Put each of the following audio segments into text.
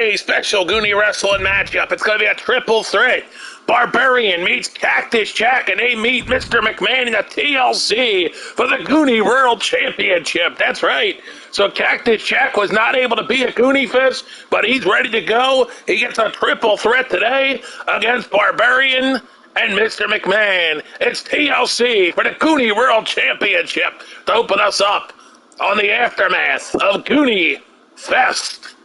A special Goonie wrestling matchup. It's going to be a triple threat. Barbarian meets Cactus Jack, and they meet Mr. McMahon in the TLC for the Goonie World Championship. That's right. So Cactus Jack was not able to be at Goonie Fest, but he's ready to go. He gets a triple threat today against Barbarian and Mr. McMahon. It's TLC for the Goonie World Championship to open us up on the aftermath of Goonie Fest.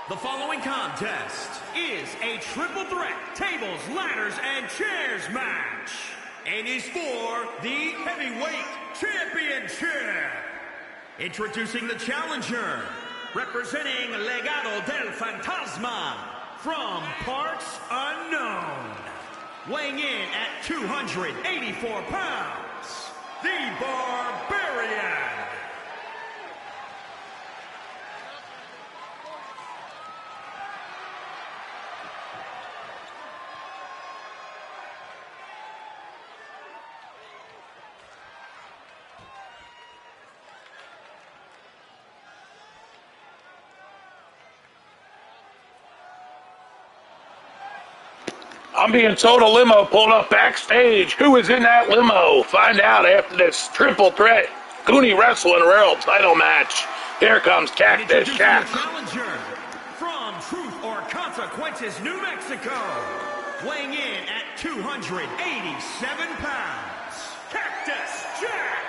The following contest is a triple threat tables, ladders, and chairs match and is for the heavyweight championship. Introducing the challenger, representing Legado del Fantasma from parts unknown. Weighing in at 284 pounds, the Barbarian. I'm being told a limo pulled up backstage. Who is in that limo? Find out after this triple threat Goonie Wrestling World title match. Here comes Cactus Jack. Challenger from Truth or Consequences, New Mexico, weighing in at 287 pounds, Cactus Jack.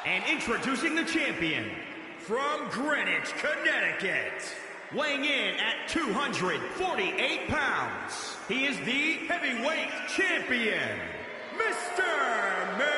And introducing the champion, from Greenwich, Connecticut, weighing in at 248 pounds, he is the heavyweight champion, Mr. McMahon!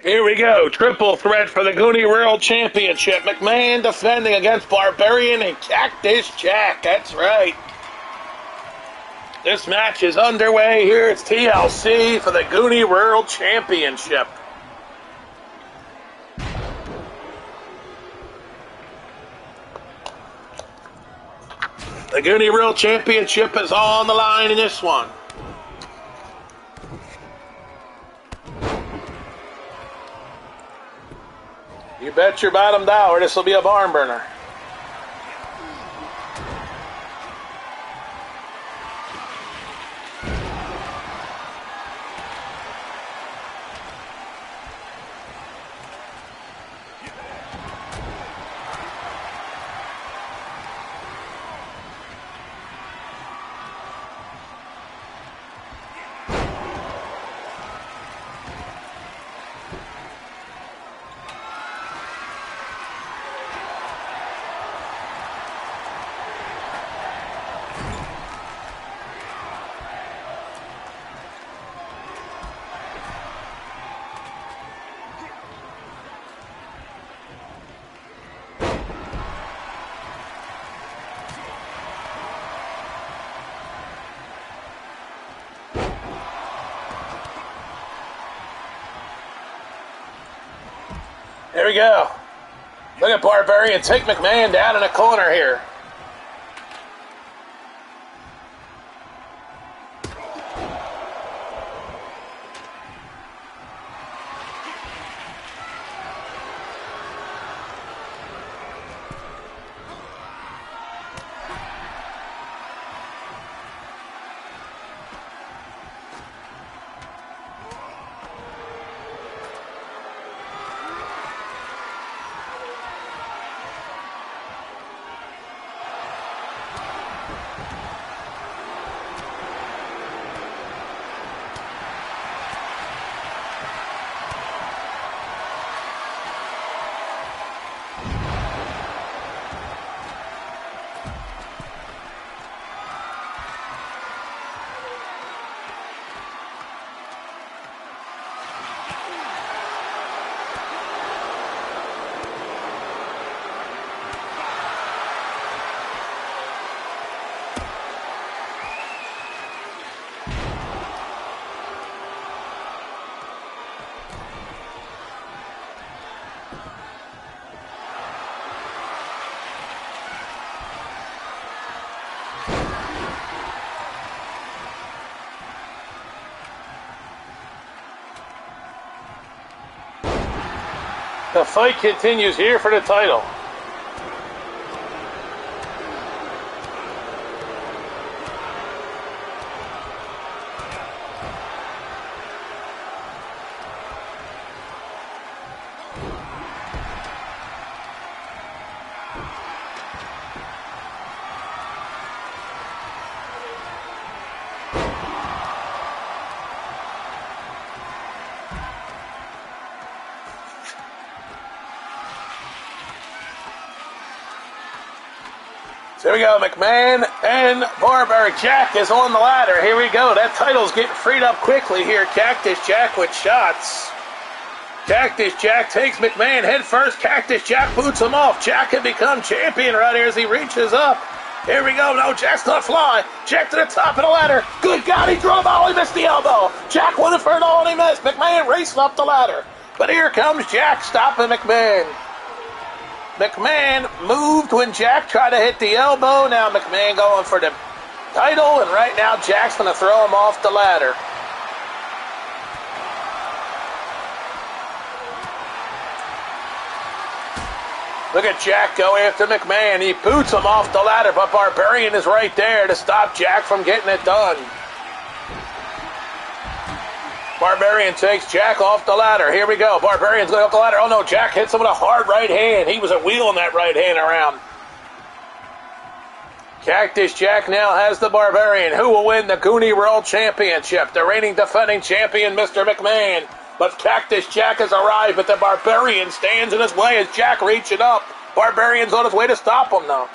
Here we go. Triple threat for the Goonie World Championship. McMahon defending against Barbarian and Cactus Jack. That's right. This match is underway here. It's TLC for the Goonie World Championship. The Goonie World Championship is on the line in this one. You bet your bottom dollar this will be a barn burner. Here we go. Look at Barbarian take McMahon down in a corner here. The fight continues here for the title. So here we go, McMahon and Barbaric. Jack is on the ladder. Here we go. That title's getting freed up quickly here. Cactus Jack with shots. Cactus Jack takes McMahon head first. Cactus Jack boots him off. Jack had become champion right here as he reaches up. Here we go. No, Jack's not flying. Jack to the top of the ladder. Good God, he drove all. He missed the elbow. Jack went for it all and he missed. McMahon racing up the ladder. But here comes Jack stopping McMahon. McMahon moved when Jack tried to hit the elbow. Now McMahon going for the title, and right now Jack's going to throw him off the ladder. Look at Jack go after McMahon. He boots him off the ladder, but Barbarian is right there to stop Jack from getting it done. Barbarian takes Jack off the ladder. Here we go. Barbarian's going up the ladder. Oh, no. Jack hits him with a hard right hand. He was wheeling that right hand around. Cactus Jack now has the Barbarian. Who will win the Goonie World Championship? The reigning defending champion, Mr. McMahon. But Cactus Jack has arrived, but the Barbarian stands in his way as Jack reaching up. Barbarian's on his way to stop him, though.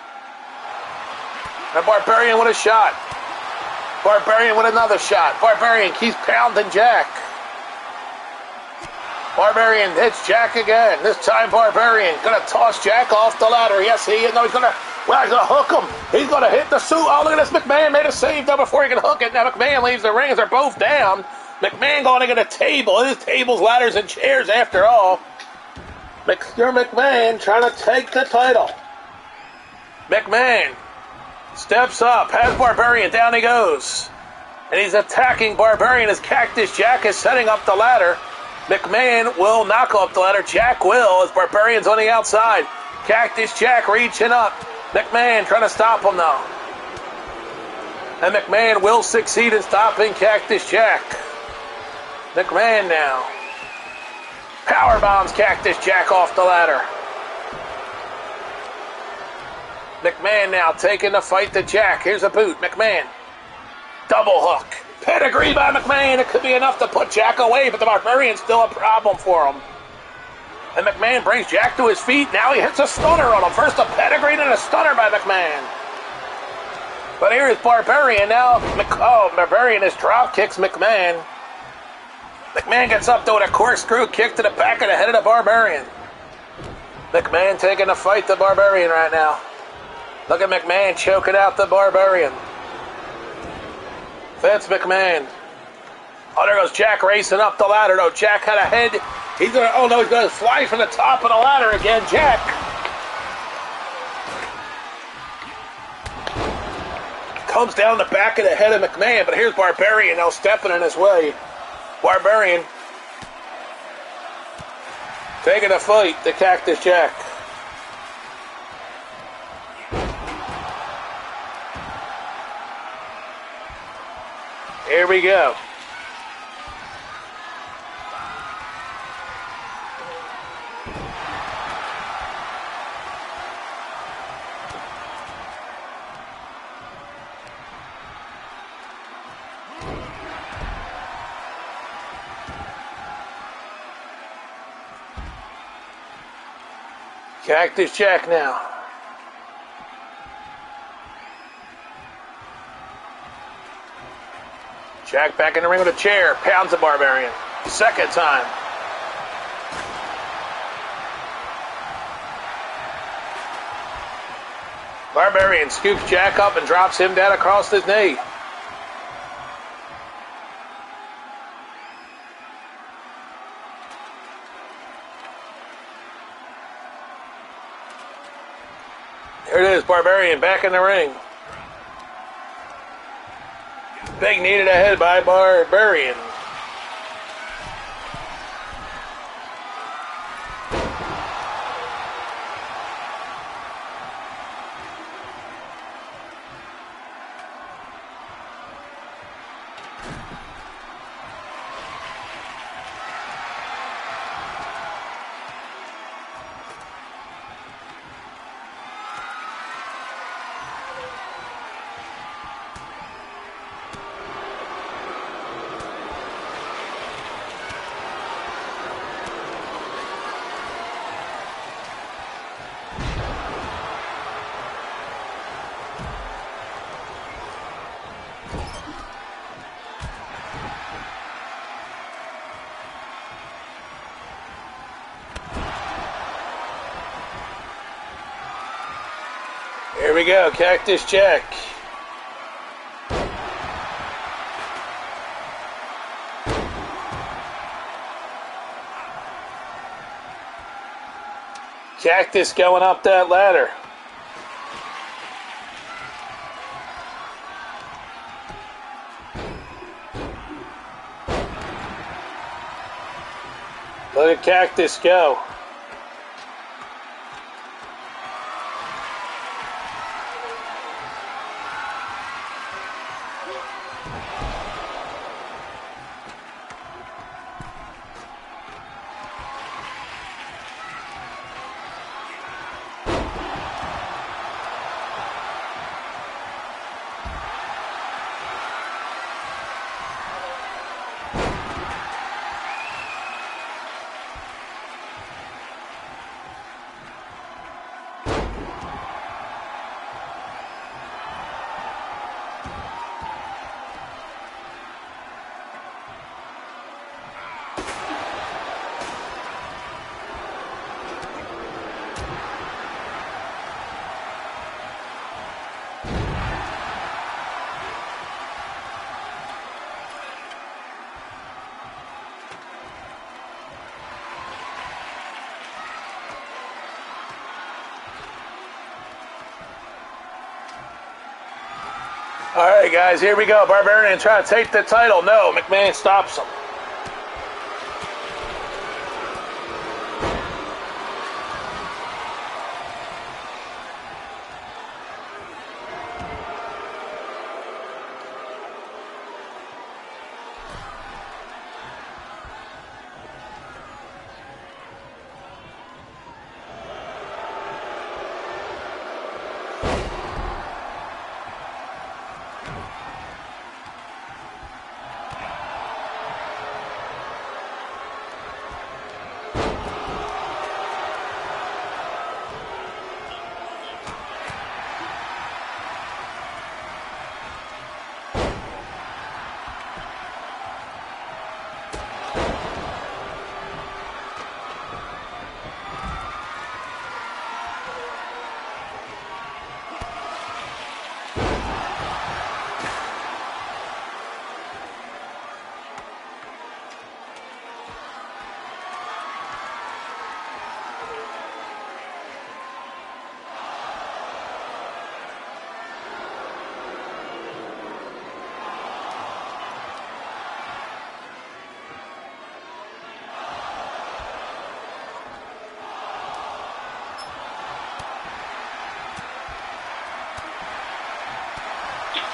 The Barbarian with a shot. Barbarian with another shot. Barbarian keeps pounding Jack. Barbarian hits Jack again. This time Barbarian gonna toss Jack off the ladder. Yes, he is. No, he's gonna hook him. He's gonna hit the suit. Oh, look at this. McMahon made a save though before he can hook it. Now McMahon leaves the ring as they're both down. McMahon going to get a table. It is tables, ladders, and chairs after all. Mr. McMahon trying to take the title. McMahon steps up, has Barbarian, down he goes. And he's attacking Barbarian as Cactus Jack is setting up the ladder. McMahon will knock up the ladder. Jack will, as Barbarian's on the outside. Cactus Jack reaching up. McMahon trying to stop him though. And McMahon will succeed in stopping Cactus Jack. McMahon now power bombs Cactus Jack off the ladder. McMahon now taking the fight to Jack. Here's a boot. McMahon. Double hook. Pedigree by McMahon. It could be enough to put Jack away, but the Barbarian's still a problem for him. And McMahon brings Jack to his feet. Now he hits a stunner on him. First a pedigree, then a stunner by McMahon. But here is Barbarian now. Barbarian is drop kicks McMahon. McMahon gets up though with a corkscrew kick to the back of the head of the Barbarian. McMahon taking the fight to Barbarian right now. Look at McMahon choking out the Barbarian. Vince McMahon. Oh, there goes Jack racing up the ladder. No, Jack had a head. He's gonna fly from the top of the ladder again. Jack. Comes down the back of the head of McMahon, but here's Barbarian now stepping in his way. Barbarian taking a fight to Cactus Jack. Here we go. Cactus Jack now. Jack back in the ring with a chair. Pounds the Barbarian. Second time. Barbarian scoops Jack up and drops him down across his knee. There it is, Barbarian back in the ring. Big knee to the head by Barbarian. Here we go, Cactus Jack. Cactus going up that ladder. Look at Cactus go. All right, guys, here we go. Barbarian trying to take the title. No, McMahon stops him.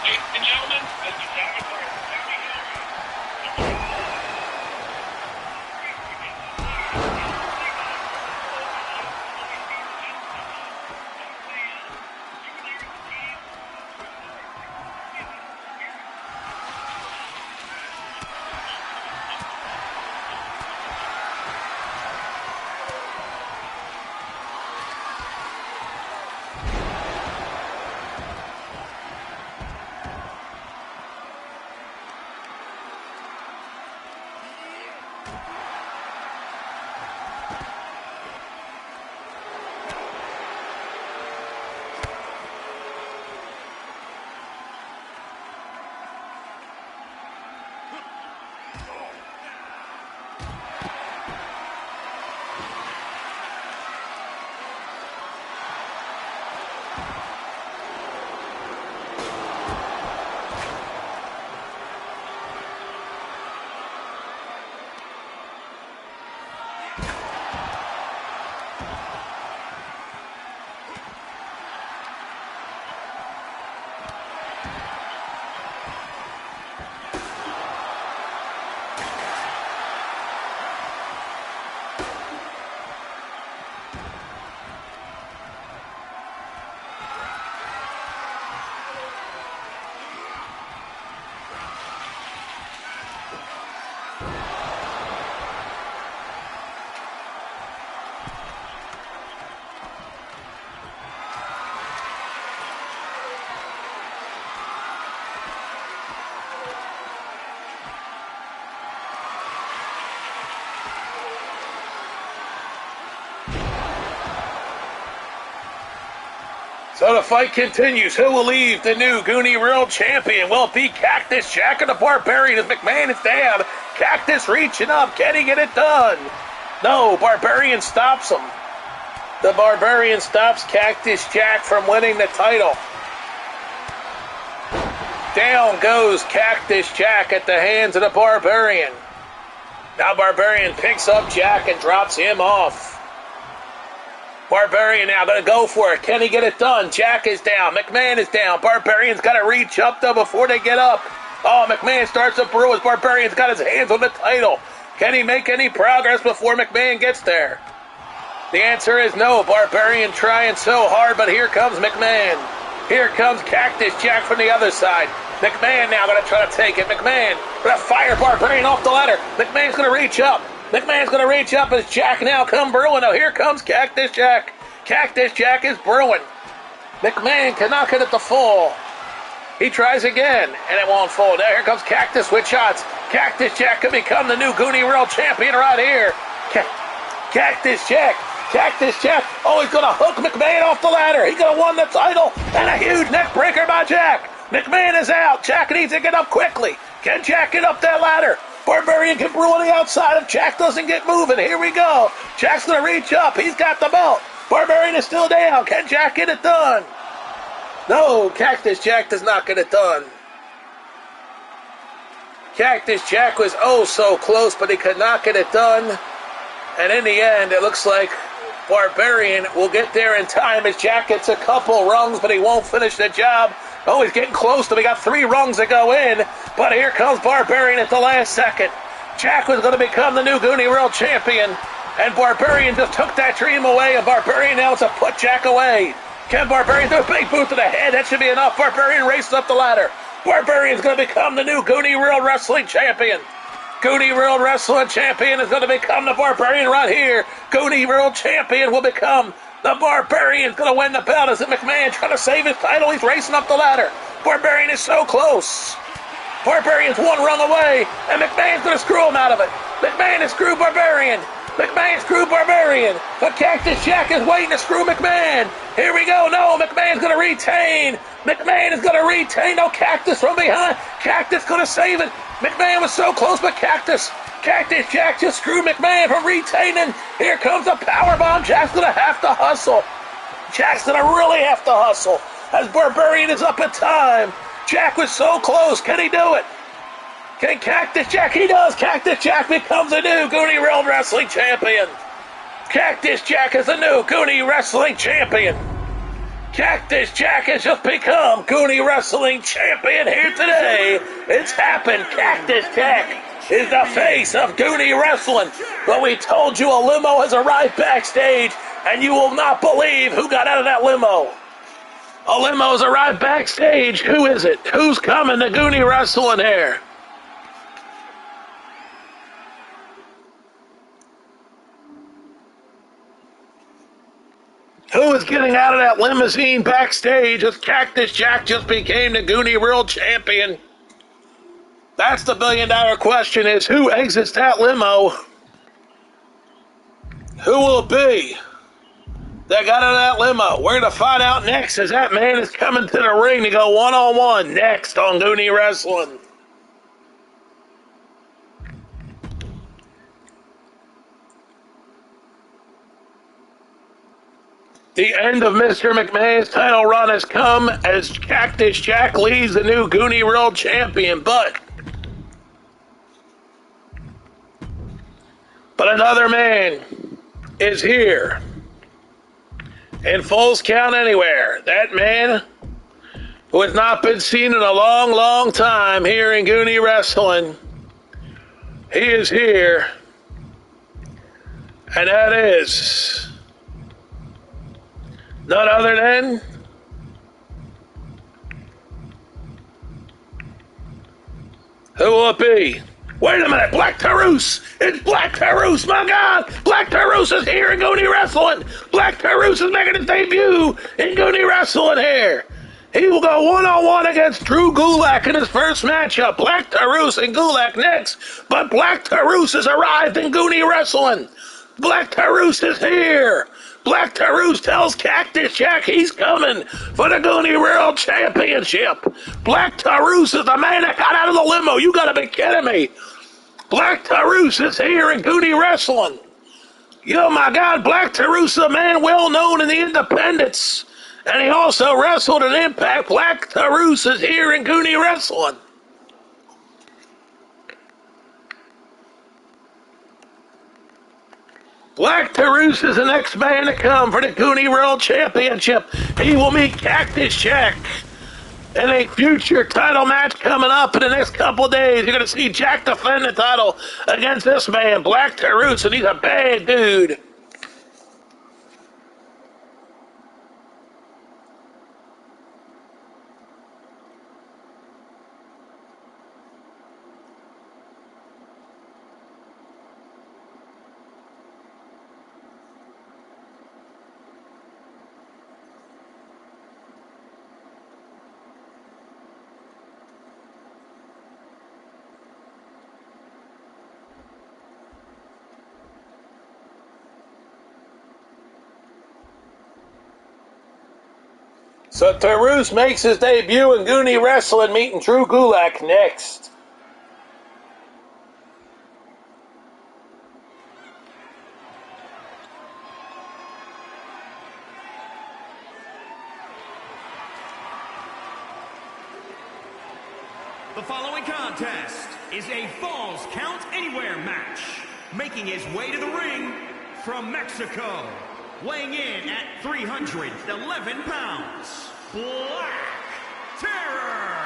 Ladies and gentlemen, as you know, so the fight continues. Who will leave the new Goonie World Champion? Will it be Cactus Jack or the Barbarian as McMahon is down? Cactus reaching up. Can he get it done? No, Barbarian stops him. The Barbarian stops Cactus Jack from winning the title. Down goes Cactus Jack at the hands of the Barbarian. Now Barbarian picks up Jack and drops him off. Barbarian now going to go for it. Can he get it done? Jack is down. McMahon is down. Barbarian's got to reach up, though, before they get up. Oh, McMahon starts to brew as Barbarian's got his hands on the title. Can he make any progress before McMahon gets there? The answer is no. Barbarian trying so hard, but here comes McMahon. Here comes Cactus Jack from the other side. McMahon now going to try to take it. McMahon going to fire Barbarian off the ladder. McMahon's going to reach up. McMahon's going to reach up as Jack now come brewing. Oh, here comes Cactus Jack. Cactus Jack is brewing. McMahon cannot get it to fall. He tries again, and it won't fall. Now here comes Cactus with shots. Cactus Jack could become the new Goonie World Champion right here. Cactus Jack. Cactus Jack. Oh, he's going to hook McMahon off the ladder. He's going to win the title. And a huge neck breaker by Jack. McMahon is out. Jack needs to get up quickly. Can Jack get up that ladder? Barbarian can brew on the outside if Jack doesn't get moving. Here we go. Jack's going to reach up. He's got the belt. Barbarian is still down. Can Jack get it done? No, Cactus Jack does not get it done. Cactus Jack was oh so close, but he could not get it done. And in the end, it looks like Barbarian will get there in time as Jack gets a couple rungs, but he won't finish the job. Oh, he's getting close to. We got 3 rungs to go in, but here comes Barbarian at the last second. Jack was going to become the new Goonie World Champion, and Barbarian just took that dream away, and Barbarian now wants to put Jack away. Can Barbarian do a big boot to the head? That should be enough. Barbarian races up the ladder. Barbarian's going to become the new Goonie World Wrestling Champion. Goonie World Wrestling Champion is going to become the Barbarian right here. Goonie World Champion will become the Barbarian. Going to win the belt. Is it McMahon trying to save his title? He's racing up the ladder. Barbarian is so close. Barbarian's 1 rung away, and McMahon's going to screw him out of it. McMahon has screwed Barbarian. McMahon screwed Barbarian, but Cactus Jack is waiting to screw McMahon. Here we go. No, McMahon's going to retain. McMahon is going to retain. No, Cactus from behind. Cactus going to save it. McMahon was so close, but Cactus Jack just screwed McMahon from retaining. Here comes a powerbomb. Jack's going to have to hustle. Jack's going to really have to hustle as Barbarian is up in time. Jack was so close. Can he do it? Can Cactus Jack? He does. Cactus Jack becomes a new Goonie World Wrestling Champion. Cactus Jack is the new Goonie Wrestling Champion. Cactus Jack has just become Goonie Wrestling Champion here today. It's happened. Cactus Jack is the face of Goonie Wrestling. But we told you a limo has arrived backstage, and you will not believe who got out of that limo. A limo has arrived backstage. Who is it? Who's coming to Goonie Wrestling here? Who is getting out of that limousine backstage as Cactus Jack just became the Goonie World Champion? That's the billion-dollar question, is who exits that limo? Who will it be that got out of that limo? We're going to find out next as that man is coming to the ring to go one-on-one next on Goonie Wrestling. The end of Mr. McMahon's title run has come as Cactus Jack leads the new Goonie World Champion, but another man is here in Full's Count Anywhere. That man who has not been seen in a long, long time here in Goonie Wrestling. He is here, and that is none other than who will it be? Wait a minute, Black Taurus! It's Black Taurus, my God! Black Taurus is here in Goonie Wrestling! Black Taurus is making his debut in Goonie Wrestling here! He will go one-on-one against Drew Gulak in his first matchup. Black Taurus and Gulak next, but Black Taurus has arrived in Goonie Wrestling! Black Taurus is here! Black Taurus tells Cactus Jack he's coming for the Goonie World Championship. Black Taurus is the man that got out of the limo. You gotta be kidding me. Black Taurus is here in Goonie Wrestling. Oh my God, Black Taurus is a man well known in the independents. And he also wrestled in Impact. Black Taurus is here in Goonie Wrestling. Black Taurus is the next man to come for the Goonie World Championship. He will meet Cactus Jack in a future title match coming up in the next couple of days. You're going to see Jack defend the title against this man, Black Taurus, and he's a bad dude. So Taurus makes his debut in Goonie Wrestling, meeting Drew Gulak next. The following contest is a Falls Count Anywhere match. Making his way to the ring from Mexico, weighing in at 311 pounds, Black Terror.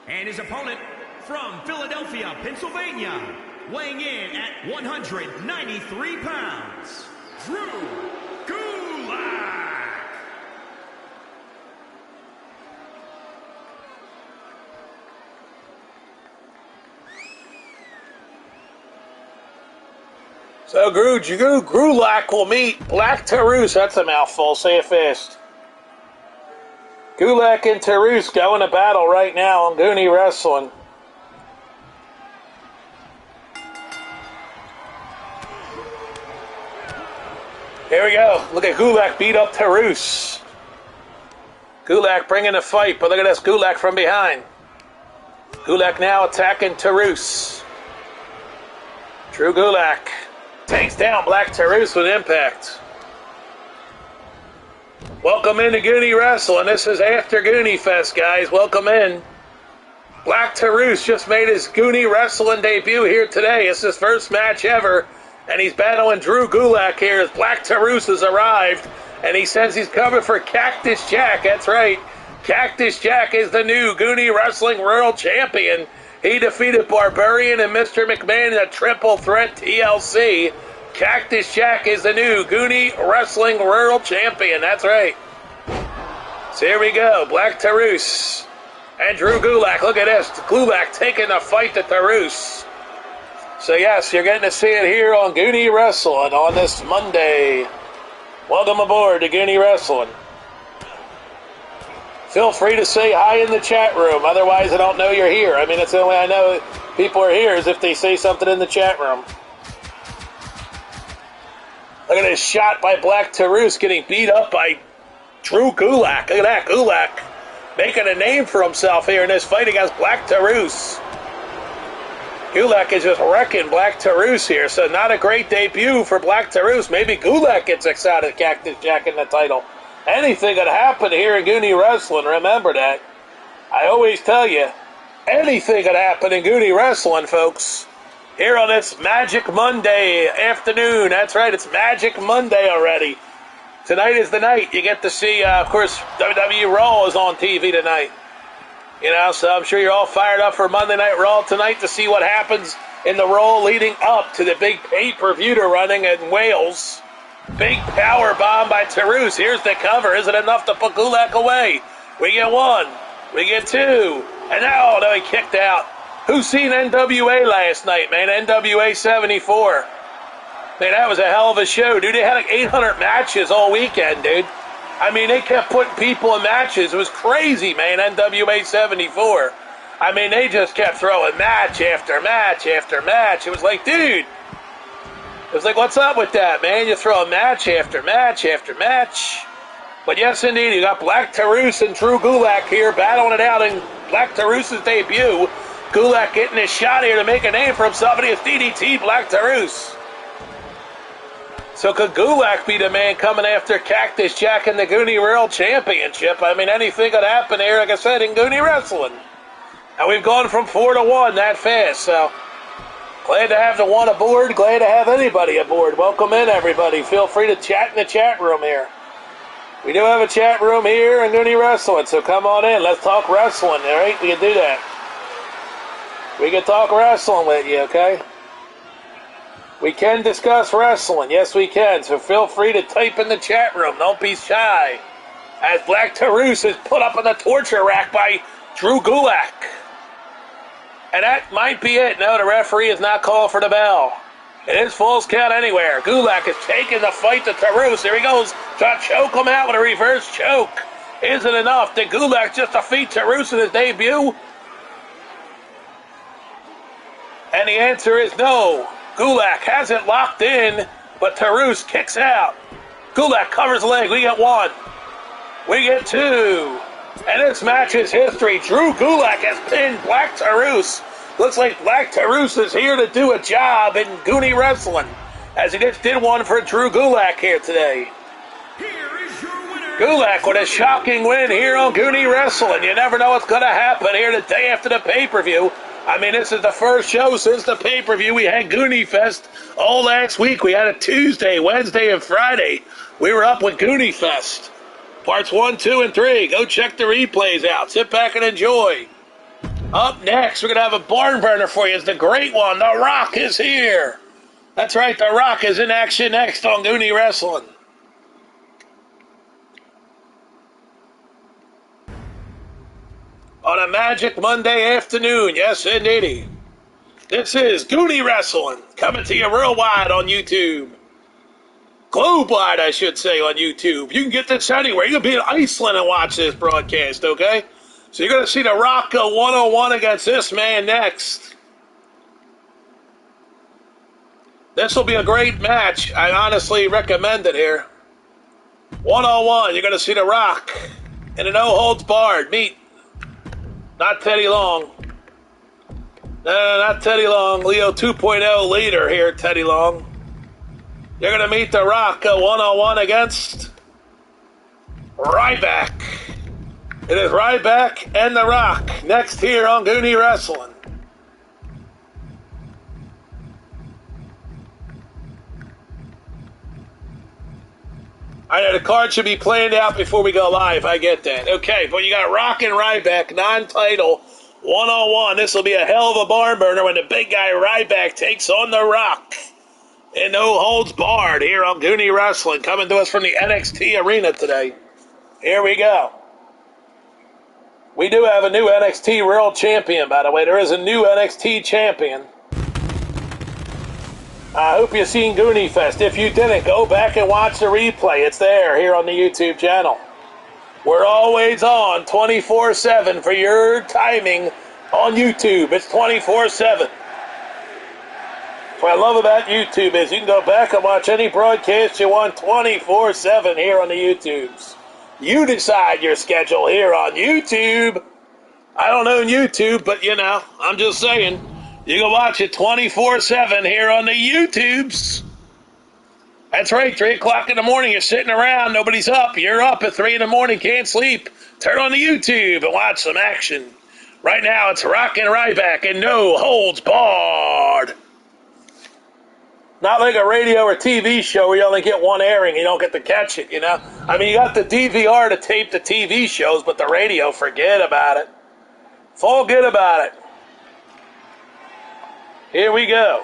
And his opponent from Philadelphia, Pennsylvania, weighing in at 193 pounds, Drew Gulak. So Gulak will meet Black Terror. That's a mouthful. Say it fast. Gulak and Terror going to battle right now on Goonie Wrestling. Here we go. Look at Gulak beat up Terror. Gulak bringing the fight, but look at this Gulak from behind. Gulak now attacking Terror. Drew Gulak takes down Black Terror with impact. Welcome into Goonie Wrestling. This is after Goonie Fest, guys. Welcome in. Black Terror just made his Goonie Wrestling debut here today. It's his first match ever, and he's battling Drew Gulak here as Black Terror has arrived, and he says he's coming for Cactus Jack. That's right. Cactus Jack is the new Goonie Wrestling World Champion. He defeated Barbarian and Mr. McMahon in a triple threat TLC. Cactus Jack is the new Goonie Wrestling World Champion. That's right. So here we go. Black Terror and Drew Gulak. Look at this. Gulak taking the fight to Terror. So yes, you're getting to see it here on Goonie Wrestling on this Monday. Welcome aboard to Goonie Wrestling. Feel free to say hi in the chat room. Otherwise, I don't know you're here. I mean, that's the only way I know people are here is if they say something in the chat room. Look at this shot by Black Terror getting beat up by Drew Gulak. Look at that, Gulak making a name for himself here in this fight against Black Terror. Gulak is just wrecking Black Terror here, so not a great debut for Black Terror. Maybe Gulak gets excited, Cactus Jack in the title. Anything could happen here in Goonie Wrestling, remember that. I always tell you, anything could happen in Goonie Wrestling, folks. Here on this Magic Monday afternoon. That's right, it's Magic Monday already. Tonight is the night. You get to see, of course, WWE Raw is on TV tonight. You know, so I'm sure you're all fired up for Monday Night Raw tonight to see what happens in the Raw leading up to the big pay-per-view they're running in Wales. Big power bomb by Terror. Here's the cover. Is it enough to put Gulak away? We get one. We get two. And now, he kicked out. Who's seen NWA last night, man? NWA 74. Man, that was a hell of a show, dude. They had like 800 matches all weekend, dude. I mean, they kept putting people in matches. It was crazy, man, NWA 74. I mean, they just kept throwing match after match after match. It was like, dude. It was like, what's up with that, man? You throw a match after match after match. But yes, indeed, you got Black Terror and Drew Gulak here battling it out in Black Terror's debut. Gulak getting his shot here to make a name for himself, and he has DDT Black Terror. So could Gulak be the man coming after Cactus Jack in the Goonie World Championship? I mean, anything could happen here, like I said, in Goonie Wrestling. And we've gone from 4-1 that fast, so glad to have the one aboard, glad to have anybody aboard. Welcome in, everybody. Feel free to chat in the chat room here. We do have a chat room here in Goony Wrestling, so come on in. Let's talk wrestling, all right? We can do that. We can talk wrestling with you, okay? We can discuss wrestling. Yes, we can. So feel free to type in the chat room. Don't be shy. As Black Taurus is put up on the torture rack by Drew Gulak. And that might be it. No, the referee is not calling for the bell. It is Falls Count Anywhere. Gulak is taking the fight to Taurus. Here he goes. Trying to choke him out with a reverse choke. Isn't enough. Did Gulak just defeat Taurus in his debut? And the answer is no. Gulak has it locked in, but Taurus kicks out. Gulak covers the leg. We get one. We get two. And this match is history. Drew Gulak has pinned Black Taurus. Looks like Black Taurus is here to do a job in Goony Wrestling, as he just did one for Drew Gulak here today. Here is your winner. Gulak with a shocking win here on Goony Wrestling. You never know what's going to happen here the day after the pay-per-view. I mean, this is the first show since the pay-per-view. We had Goonie Fest all last week. We had a Tuesday, Wednesday, and Friday. We were up with Goonie Fest. Parts 1, 2, and 3. Go check the replays out. Sit back and enjoy. Up next, we're going to have a barn burner for you. It's the great one. The Rock is here. That's right, The Rock is in action next on Goony Wrestling. On a magic Monday afternoon, yes indeedy. This is Goony Wrestling, coming to you worldwide on YouTube. Globe-wide, I should say, on YouTube. You can get this anywhere. You can be in Iceland and watch this broadcast, okay? So you're going to see The Rock go one-on-one against this man next. This will be a great match. I honestly recommend it here. One-on-one, you're going to see The Rock in a no-holds-barred meet. Not Teddy Long. No, not Teddy Long. Leo 2.0 leader here, Teddy Long. You're going to meet The Rock go one-on-one against Ryback. It is Ryback and The Rock next here on Goony Wrestling. I know the card should be planned out before we go live. I get that. Okay, but you got Rock and Ryback, non-title, one-on-one. This will be a hell of a barn burner when the big guy Ryback takes on The Rock. And no holds barred here on Goony Wrestling, coming to us from the NXT arena today. Here we go. We do have a new NXT World Champion, by the way. There is a new NXT Champion. I hope you've seen Goonie Fest. If you didn't, go back and watch the replay. It's there here on the YouTube channel. We're always on 24/7 for your timing on YouTube. It's 24/7. What I love about YouTube is you can go back and watch any broadcast you want 24/7 here on the YouTubes. You decide your schedule here on YouTube. I don't own YouTube, but you know, I'm just saying, you can watch it 24/7 here on the YouTubes. That's right, 3 o'clock in the morning, you're sitting around, nobody's up, you're up at 3 in the morning, can't sleep. Turn on the YouTube and watch some action. Right now, it's Rock and Ryback and no holds barred. Not like a radio or TV show where you only get one airing, you don't get to catch it, you know? I mean, you got the DVR to tape the TV shows, but the radio, forget about it. Forget about it. Here we go.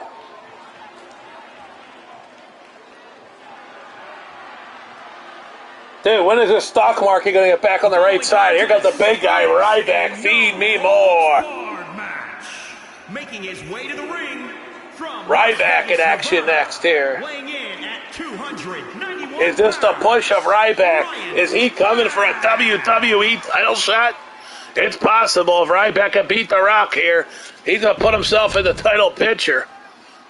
Dude, when is this stock market going to get back on the right side? Here comes the big guy, Ryback. Feed me more. Match. Making his way to the ring. Ryback in action next here. Weighing in at 291 Is this the push of Ryback? Is he coming for a WWE title shot? It's possible if Ryback can beat The Rock here. He's going to put himself in the title picture.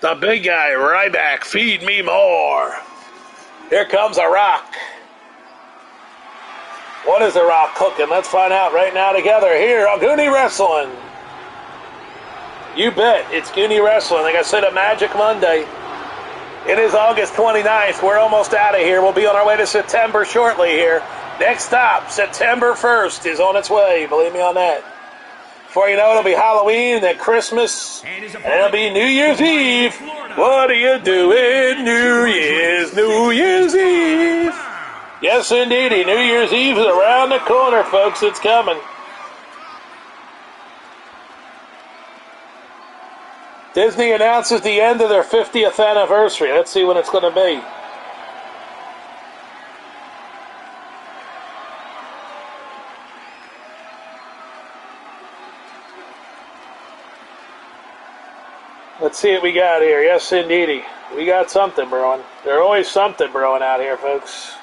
The big guy, Ryback, feed me more. Here comes The Rock. What is The Rock cooking? Let's find out right now together here on Goony Wrestling. You bet, it's Goony Wrestling. Like I said, a Magic Monday. It is August 29th. We're almost out of here. We'll be on our way to September shortly here. Next stop, September 1st is on its way. Believe me on that. Before you know it, it'll be Halloween, then Christmas, and it'll be New Year's Eve. What are you doing New Year's Eve? Yes, indeedy. New Year's Eve is around the corner, folks. It's coming. Disney announces the end of their 50th anniversary. Let's see when it's going to be. Let's see what we got here. Yes, indeedy. We got something brewing. There's always something brewing out here, folks.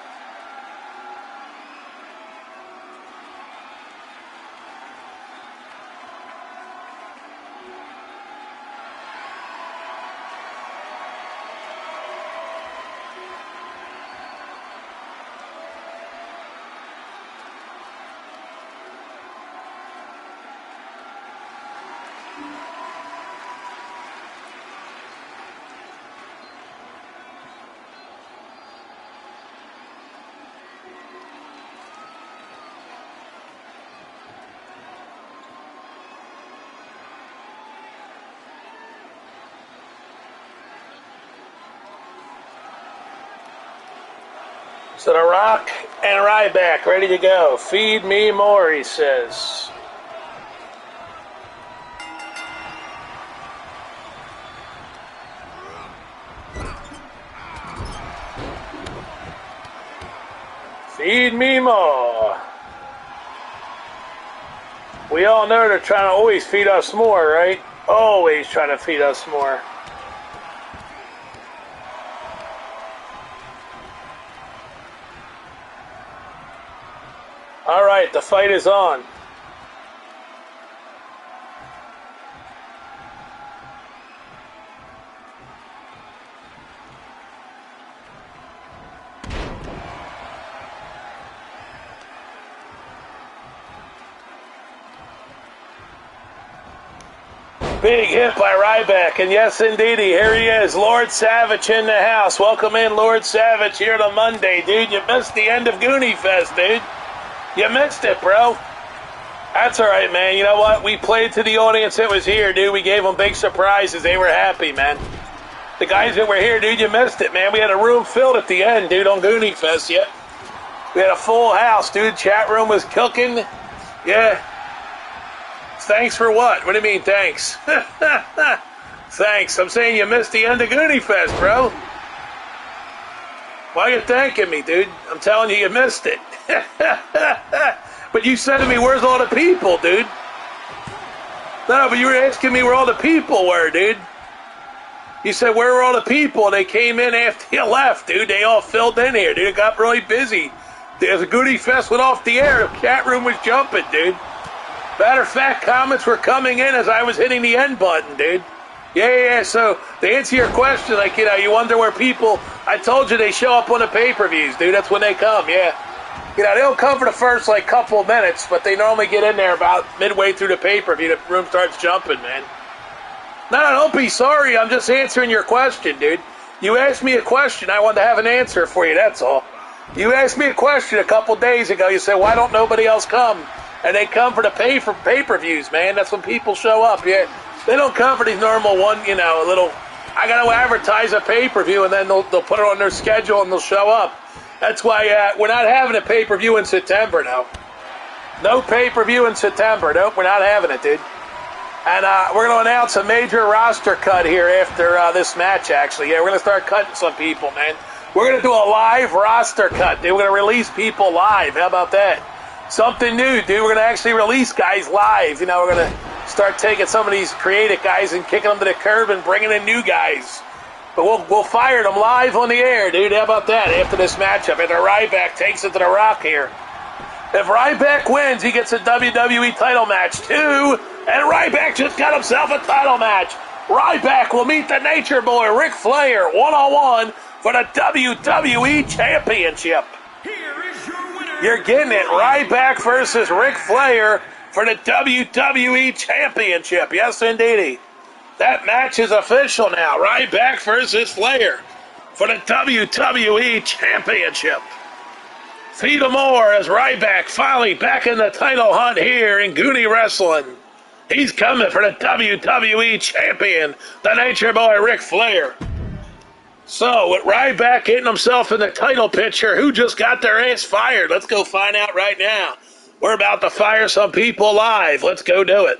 So the Rock and Ryback ready to go. Feed me more, he says. Feed me more. We all know they're trying to always feed us more, right? Always trying to feed us more. All right, the fight is on. Big hit by Ryback, and yes, indeedy, here he is, Lord Savage in the house. Welcome in, Lord Savage, here to Monday, dude. You missed the end of Goonie Fest, dude. You missed it, bro. That's all right, man. You know what? We played to the audience that was here, dude. We gave them big surprises. They were happy, man. The guys that were here, dude, you missed it, man. We had a room filled at the end, dude, on Goonie Fest, yeah. We had a full house, dude. Chat room was cooking. Yeah. Thanks for what? What do you mean, thanks? Thanks. I'm saying you missed the end of Goonie Fest, bro. Why are you thanking me, dude? I'm telling you, you missed it. But you said to me, where's all the people, dude? No, but you were asking me where all the people were, dude. You said, where were all the people? They came in after you left, dude. They all filled in here, dude. It got really busy. As the Goonie Fest went off the air, the chat room was jumping, dude. Matter of fact, comments were coming in as I was hitting the end button, dude. Yeah. So to answer your question, like, you know, you wonder where people, I told you they show up on the pay-per-views, dude. That's when they come, yeah. You know, they don't come for the first, like, couple minutes, but they normally get in there about midway through the pay-per-view. The room starts jumping, man. No, don't be sorry. I'm just answering your question, dude. You asked me a question. I wanted to have an answer for you, that's all. You asked me a question a couple days ago. You said, why don't nobody else come? And they come for the pay-per-views, man. That's when people show up, yeah. They don't come for these normal one, you know, little, I got to advertise a pay-per-view, and then they'll put it on their schedule, and they'll show up. That's why we're not having a pay-per-view in September, no. No pay-per-view in September. Nope, we're not having it, dude. And we're going to announce a major roster cut here after this match, actually. Yeah, we're going to start cutting some people, man. We're going to do a live roster cut, dude. We're going to release people live. How about that? Something new, dude. We're going to actually release guys live. You know, we're going to start taking some of these creative guys and kicking them to the curb and bringing in new guys. But we'll fire them live on the air, dude. How about that? After this matchup, after Ryback takes it to the Rock here. If Ryback wins, he gets a WWE title match, too. And Ryback just got himself a title match. Ryback will meet the Nature Boy, Ric Flair, one-on-one for the WWE Championship. Here is your winner. You're getting it. Ryback versus Ric Flair for the WWE Championship. Yes, indeedy. That match is official now. Ryback versus Flair for the WWE Championship. Feed 'em more as Ryback finally back in the title hunt here in Goonie Wrestling. He's coming for the WWE Champion, the Nature Boy Ric Flair. So, with Ryback hitting himself in the title picture, who just got their ass fired? Let's go find out right now. We're about to fire some people live. Let's go do it.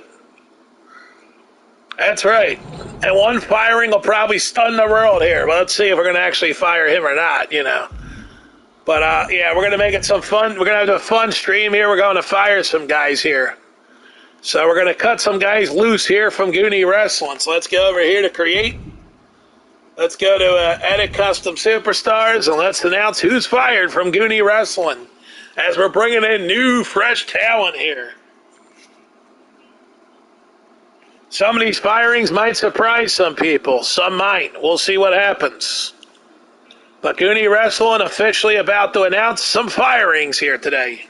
That's right. And one firing will probably stun the world here. But let's see if we're going to actually fire him or not, you know. But, yeah, we're going to make it some fun. We're going to have a fun stream here. We're going to fire some guys here. So we're going to cut some guys loose here from GOONY Wrestling. So let's go over here to create. Let's go to Edit Custom Superstars, and let's announce who's fired from GOONY Wrestling as we're bringing in new, fresh talent here. Some of these firings might surprise some people. Some might. We'll see what happens. But GOONY Wrestling officially about to announce some firings here today.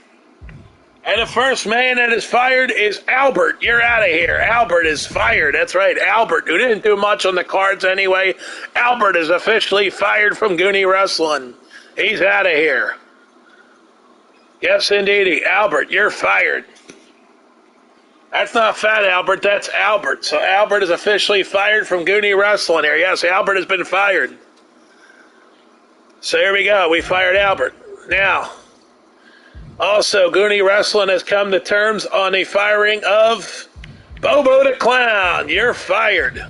And the first man that is fired is Albert. You're out of here. Albert is fired. That's right, Albert, who didn't do much on the cards anyway. Albert is officially fired from GOONY Wrestling. He's out of here. Yes, indeedy. Albert, you're fired. That's not Fat Albert, that's Albert. So Albert is officially fired from GOONY Wrestling here. Yes, Albert has been fired. So here we go. We fired Albert. Now, also, GOONY Wrestling has come to terms on the firing of Bobo the Clown. You're fired.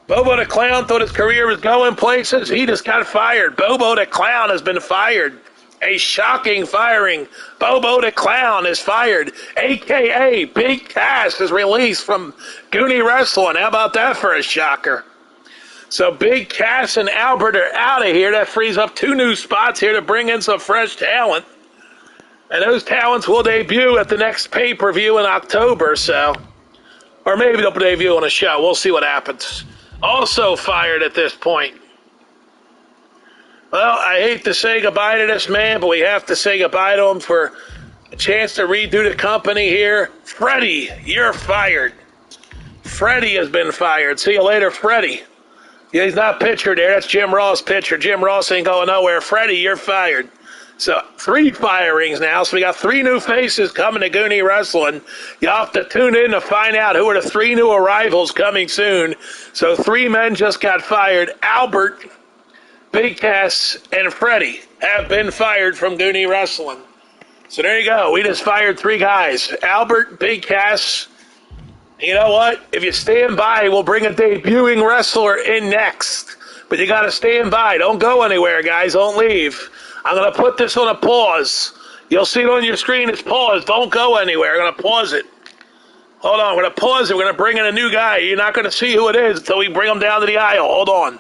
Bobo the Clown thought his career was going places. He just got fired. Bobo the Clown has been fired. A shocking firing. Bobo the Clown is fired. A.K.A. Big Cass is released from GOONY Wrestling. How about that for a shocker? So Big Cass and Albert are out of here. That frees up 2 new spots here to bring in some fresh talent. And those talents will debut at the next pay-per-view in October, so. Or maybe they'll debut on a show. We'll see what happens. Also fired at this point. Well, I hate to say goodbye to this man, but we have to say goodbye to him for a chance to redo the company here. Freddie, you're fired. Freddie has been fired. See you later, Freddie. Yeah, he's not pictured there. That's Jim Ross' picture. Jim Ross ain't going nowhere. Freddie, you're fired. So 3 firings now. So we got 3 new faces coming to GOONY Wrestling. You'll have to tune in to find out who are the 3 new arrivals coming soon. So 3 men just got fired. Albert, Big Cass, and Freddie have been fired from GOONY Wrestling. So there you go. We just fired 3 guys. Albert, Big Cass. You know what? If you stand by, we'll bring a debuting wrestler in next. But you got to stand by. Don't go anywhere, guys. Don't leave. I'm going to put this on a pause. You'll see it on your screen. It's paused. Don't go anywhere. I'm going to pause it. Hold on. We're going to pause it. We're going to bring in a new guy. You're not going to see who it is until we bring him down to the aisle. Hold on.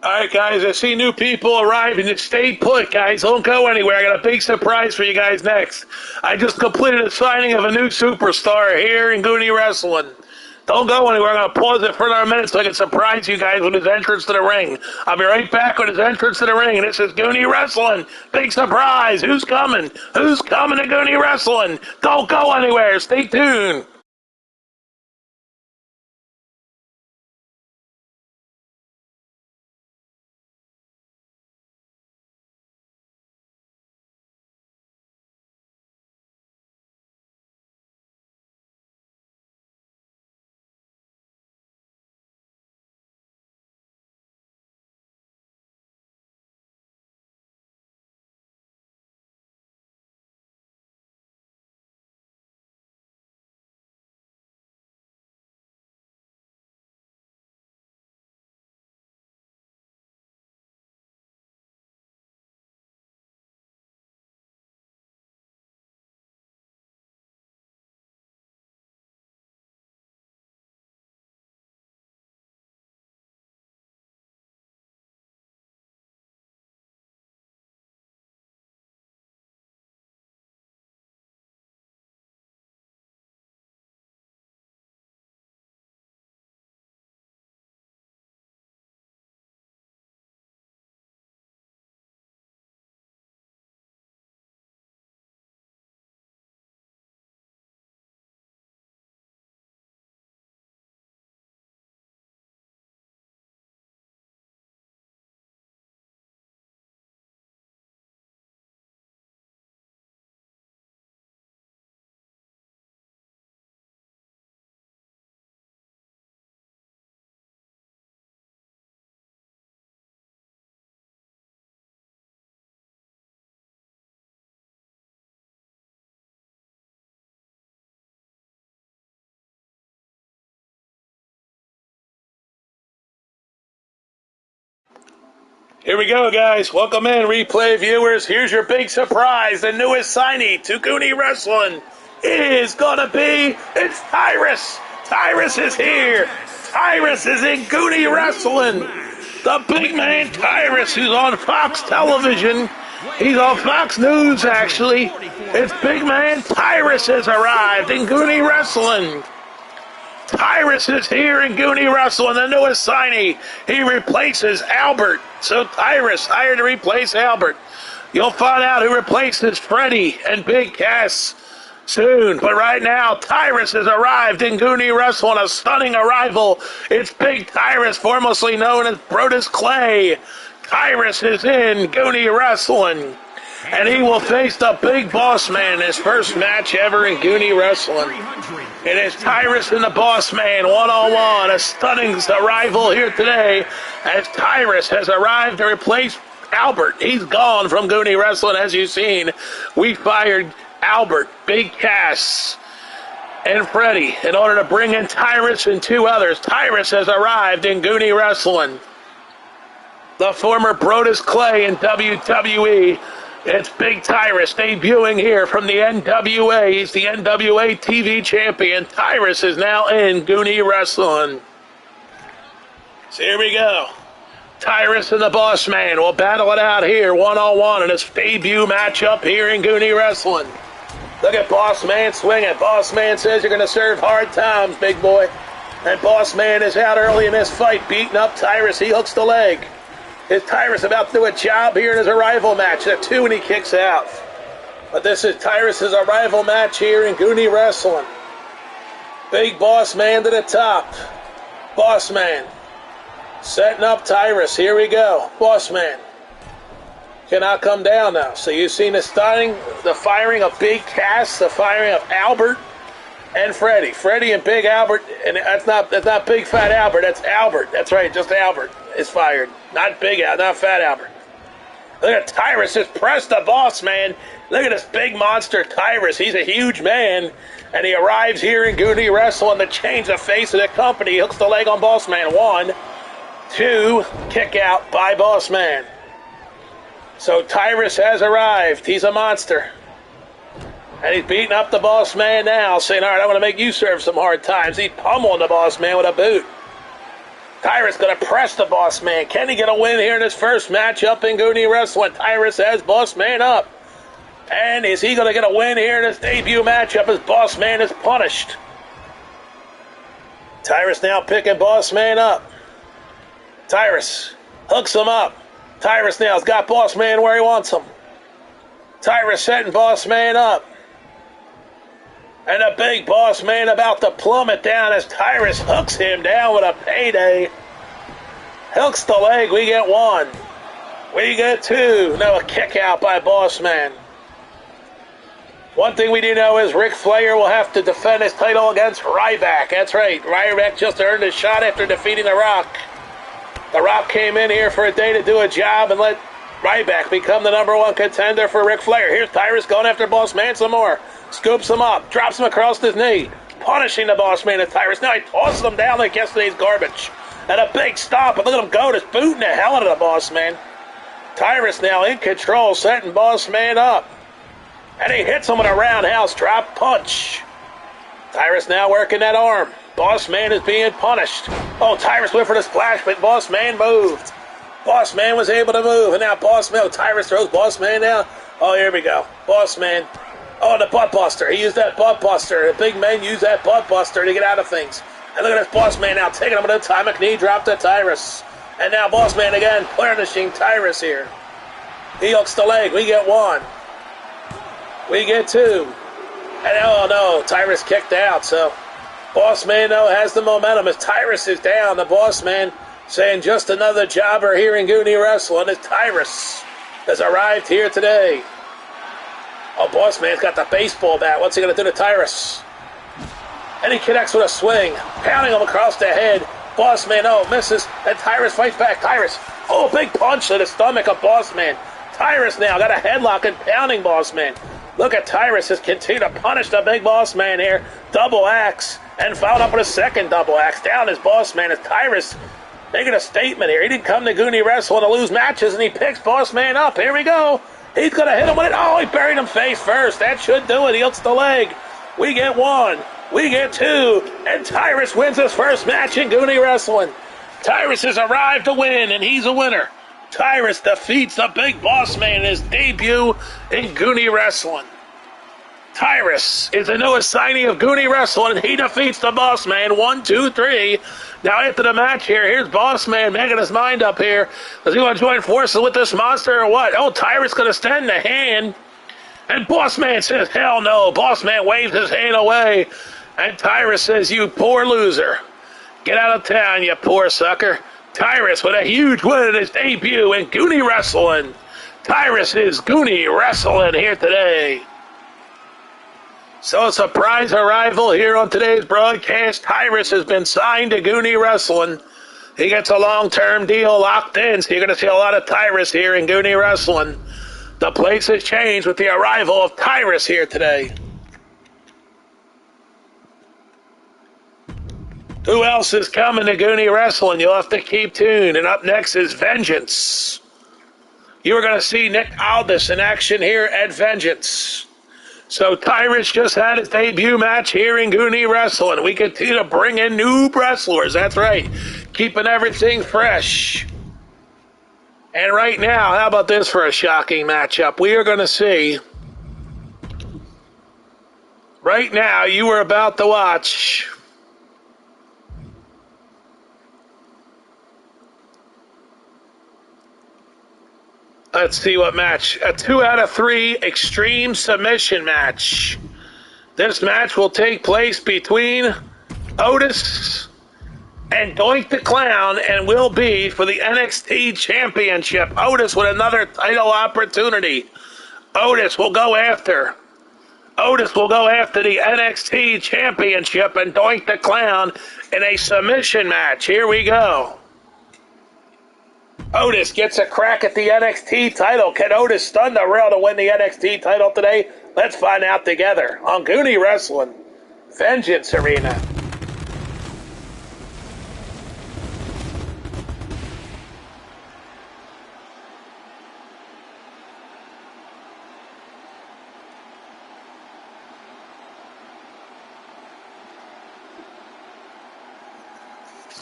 All right, guys, I see new people arriving. Just stay put, guys. Don't go anywhere. I got a big surprise for you guys next. I just completed a signing of a new superstar here in Goonie Wrestling. Don't go anywhere. I'm going to pause it for another minute so I can surprise you guys with his entrance to the ring. I'll be right back with his entrance to the ring. And this is Goonie Wrestling. Big surprise. Who's coming? Who's coming to Goonie Wrestling? Don't go anywhere. Stay tuned. Here we go, guys. Welcome in, replay viewers. Here's your big surprise. The newest signee to Goonie Wrestling is gonna be, it's Tyrus. Tyrus is here. Tyrus is in Goonie Wrestling. The big man Tyrus, who's on Fox Television. He's on Fox News, actually. It's big man Tyrus has arrived in Goonie Wrestling. Tyrus is here in Goonie Wrestling, the newest signee. He replaces Albert. So Tyrus hired to replace Albert. You'll find out who replaces Freddie and Big Cass soon. But right now, Tyrus has arrived in Goonie Wrestling, a stunning arrival. It's Big Tyrus, formerly known as Brodus Clay. Tyrus is in Goonie Wrestling. And he will face the Big Boss Man in his first match ever in Goonie Wrestling. It is Tyrus and the Boss Man one-on-one. A stunning arrival here today as Tyrus has arrived to replace Albert. He's gone from Goonie Wrestling, as you've seen. We fired Albert, Big Cass, and Freddie in order to bring in Tyrus and two others. Tyrus has arrived in Goonie Wrestling. The former Brodus Clay in WWE. It's Big Tyrus debuting here from the NWA. He's the NWA TV champion. Tyrus is now in Goonie Wrestling. So here we go. Tyrus and the Boss Man will battle it out here one-on-one in his debut matchup here in Goonie Wrestling. Look at Boss Man swinging. Boss Man says you're going to serve hard times, big boy. And Boss Man is out early in this fight, beating up Tyrus. He hooks the leg. Is Tyrus about to do a job here in his arrival match? A two and he kicks out. But this is Tyrus's arrival match here in Goonie Wrestling. Big Boss Man to the top. Boss Man setting up Tyrus. Here we go. Boss Man cannot come down now. So you've seen the stunning, the firing of Big Cass, the firing of Albert and Freddie. Freddie and Big Albert, and that's not Big Fat Albert, that's Albert. That's right, just Albert is fired. Not Big Albert, not Fat Albert. Look at Tyrus just pressed the Boss Man. Look at this big monster Tyrus. He's a huge man, and he arrives here in Goonie Wrestling to change the face of the company. He hooks the leg on Boss Man. 1, 2, kick out by Boss Man. So Tyrus has arrived. He's a monster. And he's beating up the Boss Man now, saying, all right, I'm going to make you serve some hard times. He's pummeling the Boss Man with a boot. Tyrus going to press the Boss Man. Can he get a win here in his first matchup in Goonie Wrestling? Tyrus has Boss Man up. And is he going to get a win here in his debut matchup as Boss Man is punished? Tyrus now picking Boss Man up. Tyrus hooks him up. Tyrus now has got Boss Man where he wants him. Tyrus setting Boss Man up. And the big Boss Man about to plummet down as Tyrus hooks him down with a payday. Hooks the leg. We get one. We get two. No, a kick out by Boss Man. One thing we do know is Ric Flair will have to defend his title against Ryback. That's right. Ryback just earned his shot after defeating The Rock. The Rock came in here for a day to do a job and let Ryback become the #1 contender for Ric Flair. Here's Tyrus going after Boss Man some more. Scoops him up, drops him across his knee, punishing the Boss Man and Tyrus. Now he tosses him down like yesterday's garbage. And a big stomp, and look at him go, just booting the hell out of the Boss Man. Tyrus now in control, setting Boss Man up. And he hits him with a roundhouse drop punch. Tyrus now working that arm. Boss Man is being punished. Oh, Tyrus went for the splash, but Boss Man moved. Boss Man was able to move, and now Boss Man, Tyrus throws Boss Man down. Oh, here we go. Boss Man. Oh, the butt buster. He used that butt buster. The big men use that butt buster to get out of things. And look at this Boss Man now taking him with an atomic knee drop to Tyrus. And now Boss Man again punishing Tyrus here. He hooks the leg. We get one. We get two. And oh no, Tyrus kicked out. So Boss Man though has the momentum as Tyrus is down. The Boss Man saying just another jobber here in Goonie Wrestling as Tyrus has arrived here today. Oh, Boss Man's got the baseball bat. What's he going to do to Tyrus? And he connects with a swing, pounding him across the head. Boss Man, oh, misses, and Tyrus fights back. Tyrus, oh, big punch to the stomach of Boss Man. Tyrus now got a headlock and pounding Boss Man. Look at Tyrus has continued to punish the big Boss Man here. Double axe, and followed up with a second double axe. Down his Boss Man as Tyrus making a statement here. He didn't come to Goonie Wrestling to lose matches, and he picks Boss Man up. Here we go. He's going to hit him with it. Oh, he buried him face first. That should do it. He hooks the leg. We get one. We get two. And Tyrus wins his first match in Goonie Wrestling. Tyrus has arrived to win, and he's a winner. Tyrus defeats the big Boss Man in his debut in Goonie Wrestling. Tyrus is the newest signee of Goonie Wrestling, and he defeats the Boss Man. 1, 2, 3. Now after the match here, here's Boss Man making his mind up here. Does he want to join forces with this monster or what? Oh, Tyrus going to extend the hand. And Boss Man says, hell no. Boss Man waves his hand away. And Tyrus says, you poor loser. Get out of town, you poor sucker. Tyrus with a huge win in his debut in Goonie Wrestling. Tyrus is Goonie Wrestling here today. So a surprise arrival here on today's broadcast. Tyrus has been signed to Goonie Wrestling. He gets a long-term deal locked in, so you're going to see a lot of Tyrus here in Goonie Wrestling. The place has changed with the arrival of Tyrus here today. Who else is coming to Goonie Wrestling? You'll have to keep tuned. And up next is Vengeance. You are going to see Nick Aldis in action here at Vengeance. So Tyrus just had his debut match here in Goonie Wrestling. We continue to bring in new wrestlers. That's right. Keeping everything fresh. And right now, how about this for a shocking matchup? We are going to see. Right now, you are about to watch. Let's see what match. A 2 out of 3 extreme submission match. This match will take place between Otis and Doink the Clown and will be for the NXT Championship. Otis with another title opportunity. Otis will go after the NXT Championship and Doink the Clown in a submission match. Here we go. Otis gets a crack at the NXT title. Can Otis stun the rail to win the NXT title today? Let's find out together on Goonie Wrestling, Vengeance Arena.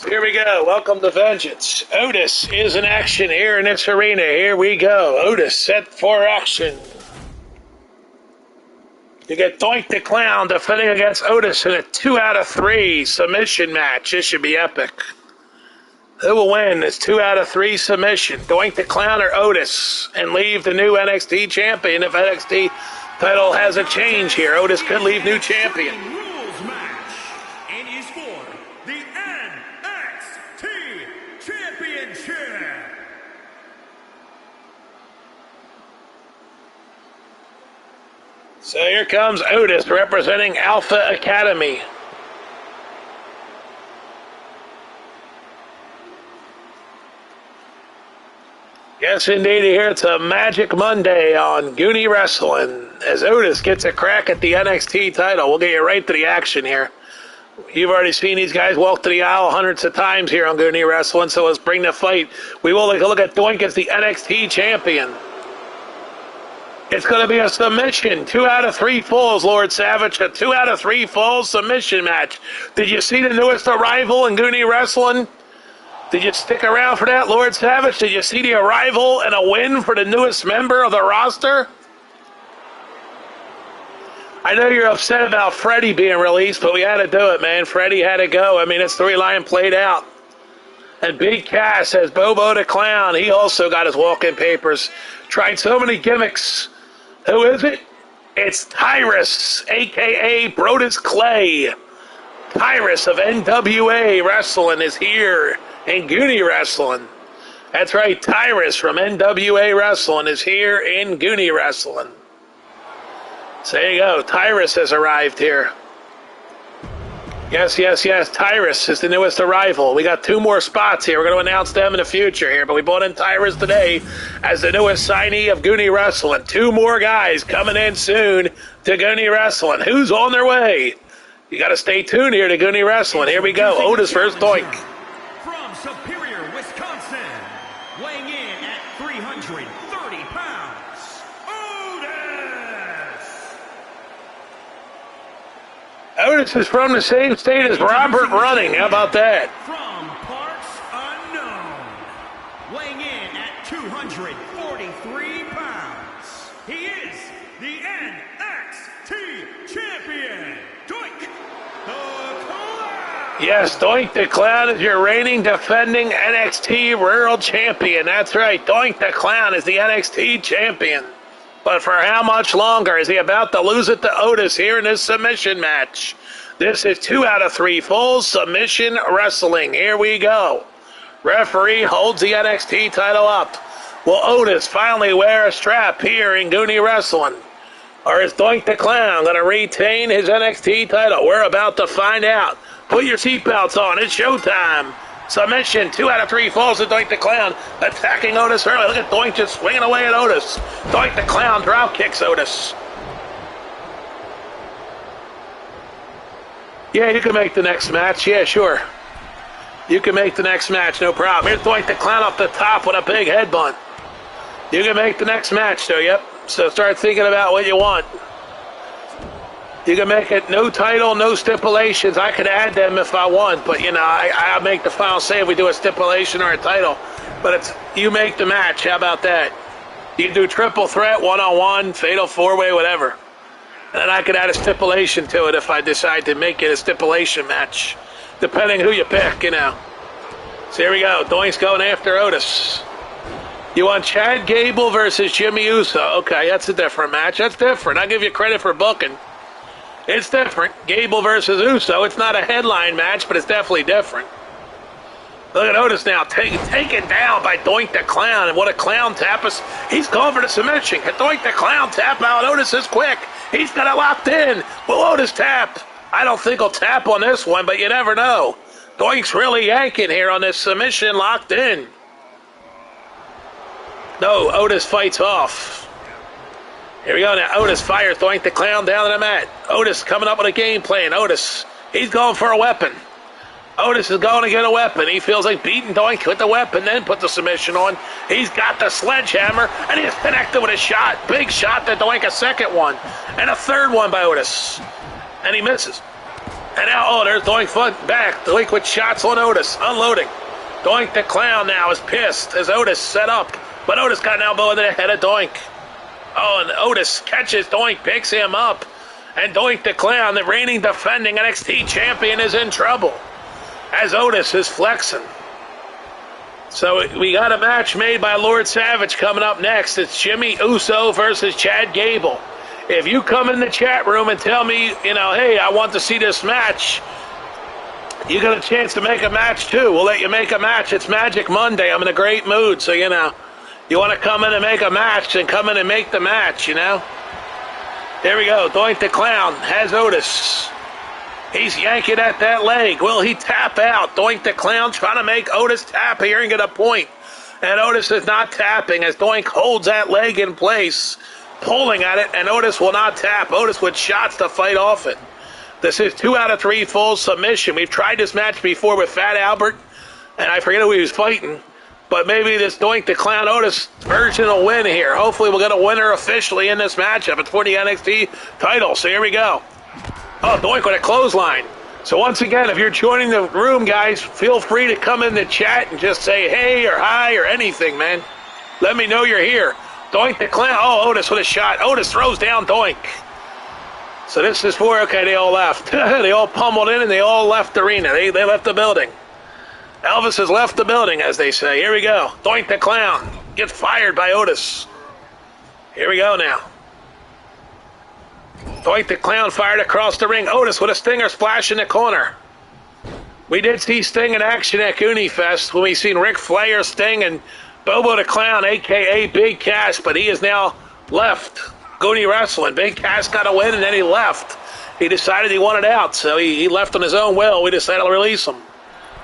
Here we go. Welcome to Vengeance. Otis is in action here in this arena. Here we go. Otis set for action. You get Doink the Clown defending against Otis in a 2 out of 3 submission match. This should be epic. Who will win this 2 out of 3 submission? Doink the Clown or Otis? And leave the new NXT champion if NXT title has a change here. Otis could leave new champion. Rules match and is for the NXT Championship. So here comes Otis representing Alpha Academy. Yes, indeed, here it's a Magic Monday on Goonie Wrestling as Otis gets a crack at the NXT title. We'll get you right to the action here. You've already seen these guys walk to the aisle hundreds of times here on Goonie Wrestling, so let's bring the fight. We will take a look at Doink as the NXT champion. It's going to be a submission. 2 out of 3 falls, Lord Savage. A 2 out of 3 falls submission match. Did you see the newest arrival in Goonie Wrestling? Did you stick around for that, Lord Savage? Did you see the arrival and a win for the newest member of the roster? I know you're upset about Freddie being released, but we had to do it, man. Freddie had to go. I mean, his storyline played out. And Big Cass says Bobo the Clown. He also got his walk-in papers. Tried so many gimmicks. Who is it? It's Tyrus, a.k.a. Brodus Clay. Tyrus of NWA Wrestling is here in Goonie Wrestling. That's right, Tyrus from NWA Wrestling is here in Goonie Wrestling. So there you go, Tyrus has arrived here. Yes, Tyrus is the newest arrival. We got 2 more spots here. We're going to announce them in the future here, but we brought in Tyrus today as the newest signee of Goonie Wrestling. 2 more guys coming in soon to Goonie Wrestling. Who's on their way? You got to stay tuned here to Goonie Wrestling. Here we go. Otis versus Doink. From Superior, Wisconsin, weighing in at 330 pounds, Otis! Otis is from the same state as Robert Running. How about that? From parts unknown, weighing in at 243 pounds, he is the NXT Champion, Doink the Clown! Yes, Doink the Clown is your reigning defending NXT World Champion. That's right, Doink the Clown is the NXT Champion. But for how much longer? Is he about to lose it to Otis here in this submission match? This is 2 out of 3 full submission wrestling. Here we go. Referee holds the NXT title up. Will Otis finally wear a strap here in Goonie Wrestling? Or is Doink the Clown going to retain his NXT title? We're about to find out. Put your seatbelts on. It's showtime. Submission, 2 out of 3 falls to Doink the Clown, attacking Otis early. Look at Doink just swinging away at Otis. Doink the Clown drop kicks Otis. Yeah, you can make the next match. Yeah, sure. You can make the next match, no problem. Here's Doink the Clown off the top with a big headbutt. You can make the next match, though, yep. So start thinking about what you want. You can make it no title, no stipulations. I could add them if I want, but, you know, I'll make the final say if we do a stipulation or a title. But it's you make the match. How about that? You can do triple threat, one-on-one, fatal four-way, whatever. And then I could add a stipulation to it if I decide to make it a stipulation match, depending who you pick, you know. So here we go. Doink's going after Otis. You want Chad Gable versus Jimmy Uso. Okay, that's a different match. That's different. I'll give you credit for booking. It's different. Gable versus Uso. It's not a headline match, but it's definitely different. Look at Otis now, taken down by Doink the Clown. And what a clown tap us. He's going for the submission. Can Doink the Clown tap out? Otis is quick. He's got it locked in. Will Otis tap? I don't think he'll tap on this one, but you never know. Doink's really yanking here on this submission, locked in. No, Otis fights off. Here we go now. Otis fires Doink the Clown down to the mat. Otis coming up with a game plan. Otis, he's going for a weapon. Otis is going to get a weapon. He feels like beating Doink with the weapon, then put the submission on. He's got the sledgehammer, and he's connected with a shot. Big shot to Doink, a second one. And a third one by Otis. And he misses. And now, oh, there's Doink front back. Doink with shots on Otis, unloading. Doink the Clown now is pissed as Otis set up. But Otis got an elbow in the head of Doink. Oh, and Otis catches Doink, picks him up. And Doink the Clown, the reigning defending NXT champion, is in trouble as Otis is flexing. So we got a match made by Lord Savage coming up next. It's Jimmy Uso versus Chad Gable. If you come in the chat room and tell me, hey, I want to see this match, you got a chance to make a match too. We'll let you make a match. It's Magic Monday. I'm in a great mood, so you want to come in and make a match, then come in and make the match, There we go. Doink the Clown has Otis. He's yanking at that leg. Will he tap out? Doink the Clown trying to make Otis tap here and get a point. And Otis is not tapping as Doink holds that leg in place, pulling at it, and Otis will not tap. Otis with shots to fight off it. This is 2 out of 3 full submission. We've tried this match before with Fat Albert, and I forget who he was fighting. But maybe this Doink the Clown Otis version will win here. Hopefully we'll get a winner officially in this matchup. It's for the NXT title, so here we go. Oh, Doink with a clothesline. So once again, if you're joining the room, guys, feel free to come in the chat and just say hey or hi or anything, man. Let me know you're here. Doink the Clown. Oh, Otis with a shot. Otis throws down Doink. So this is for, okay, they all left. They all pummeled in and they all left the arena. They left the building. Elvis has left the building, as they say. Here we go. Doink the Clown gets fired by Otis. Here we go now. Doink the Clown fired across the ring. Otis with a stinger splash in the corner. We did see Sting in action at GOONY Fest when we seen Ric Flair, Sting, and Bobo the Clown, a.k.a. Big Cass, but he is now left GOONY Wrestling. Big Cass got a win, and then he left. He decided he wanted out, so he left on his own will. We decided to release him.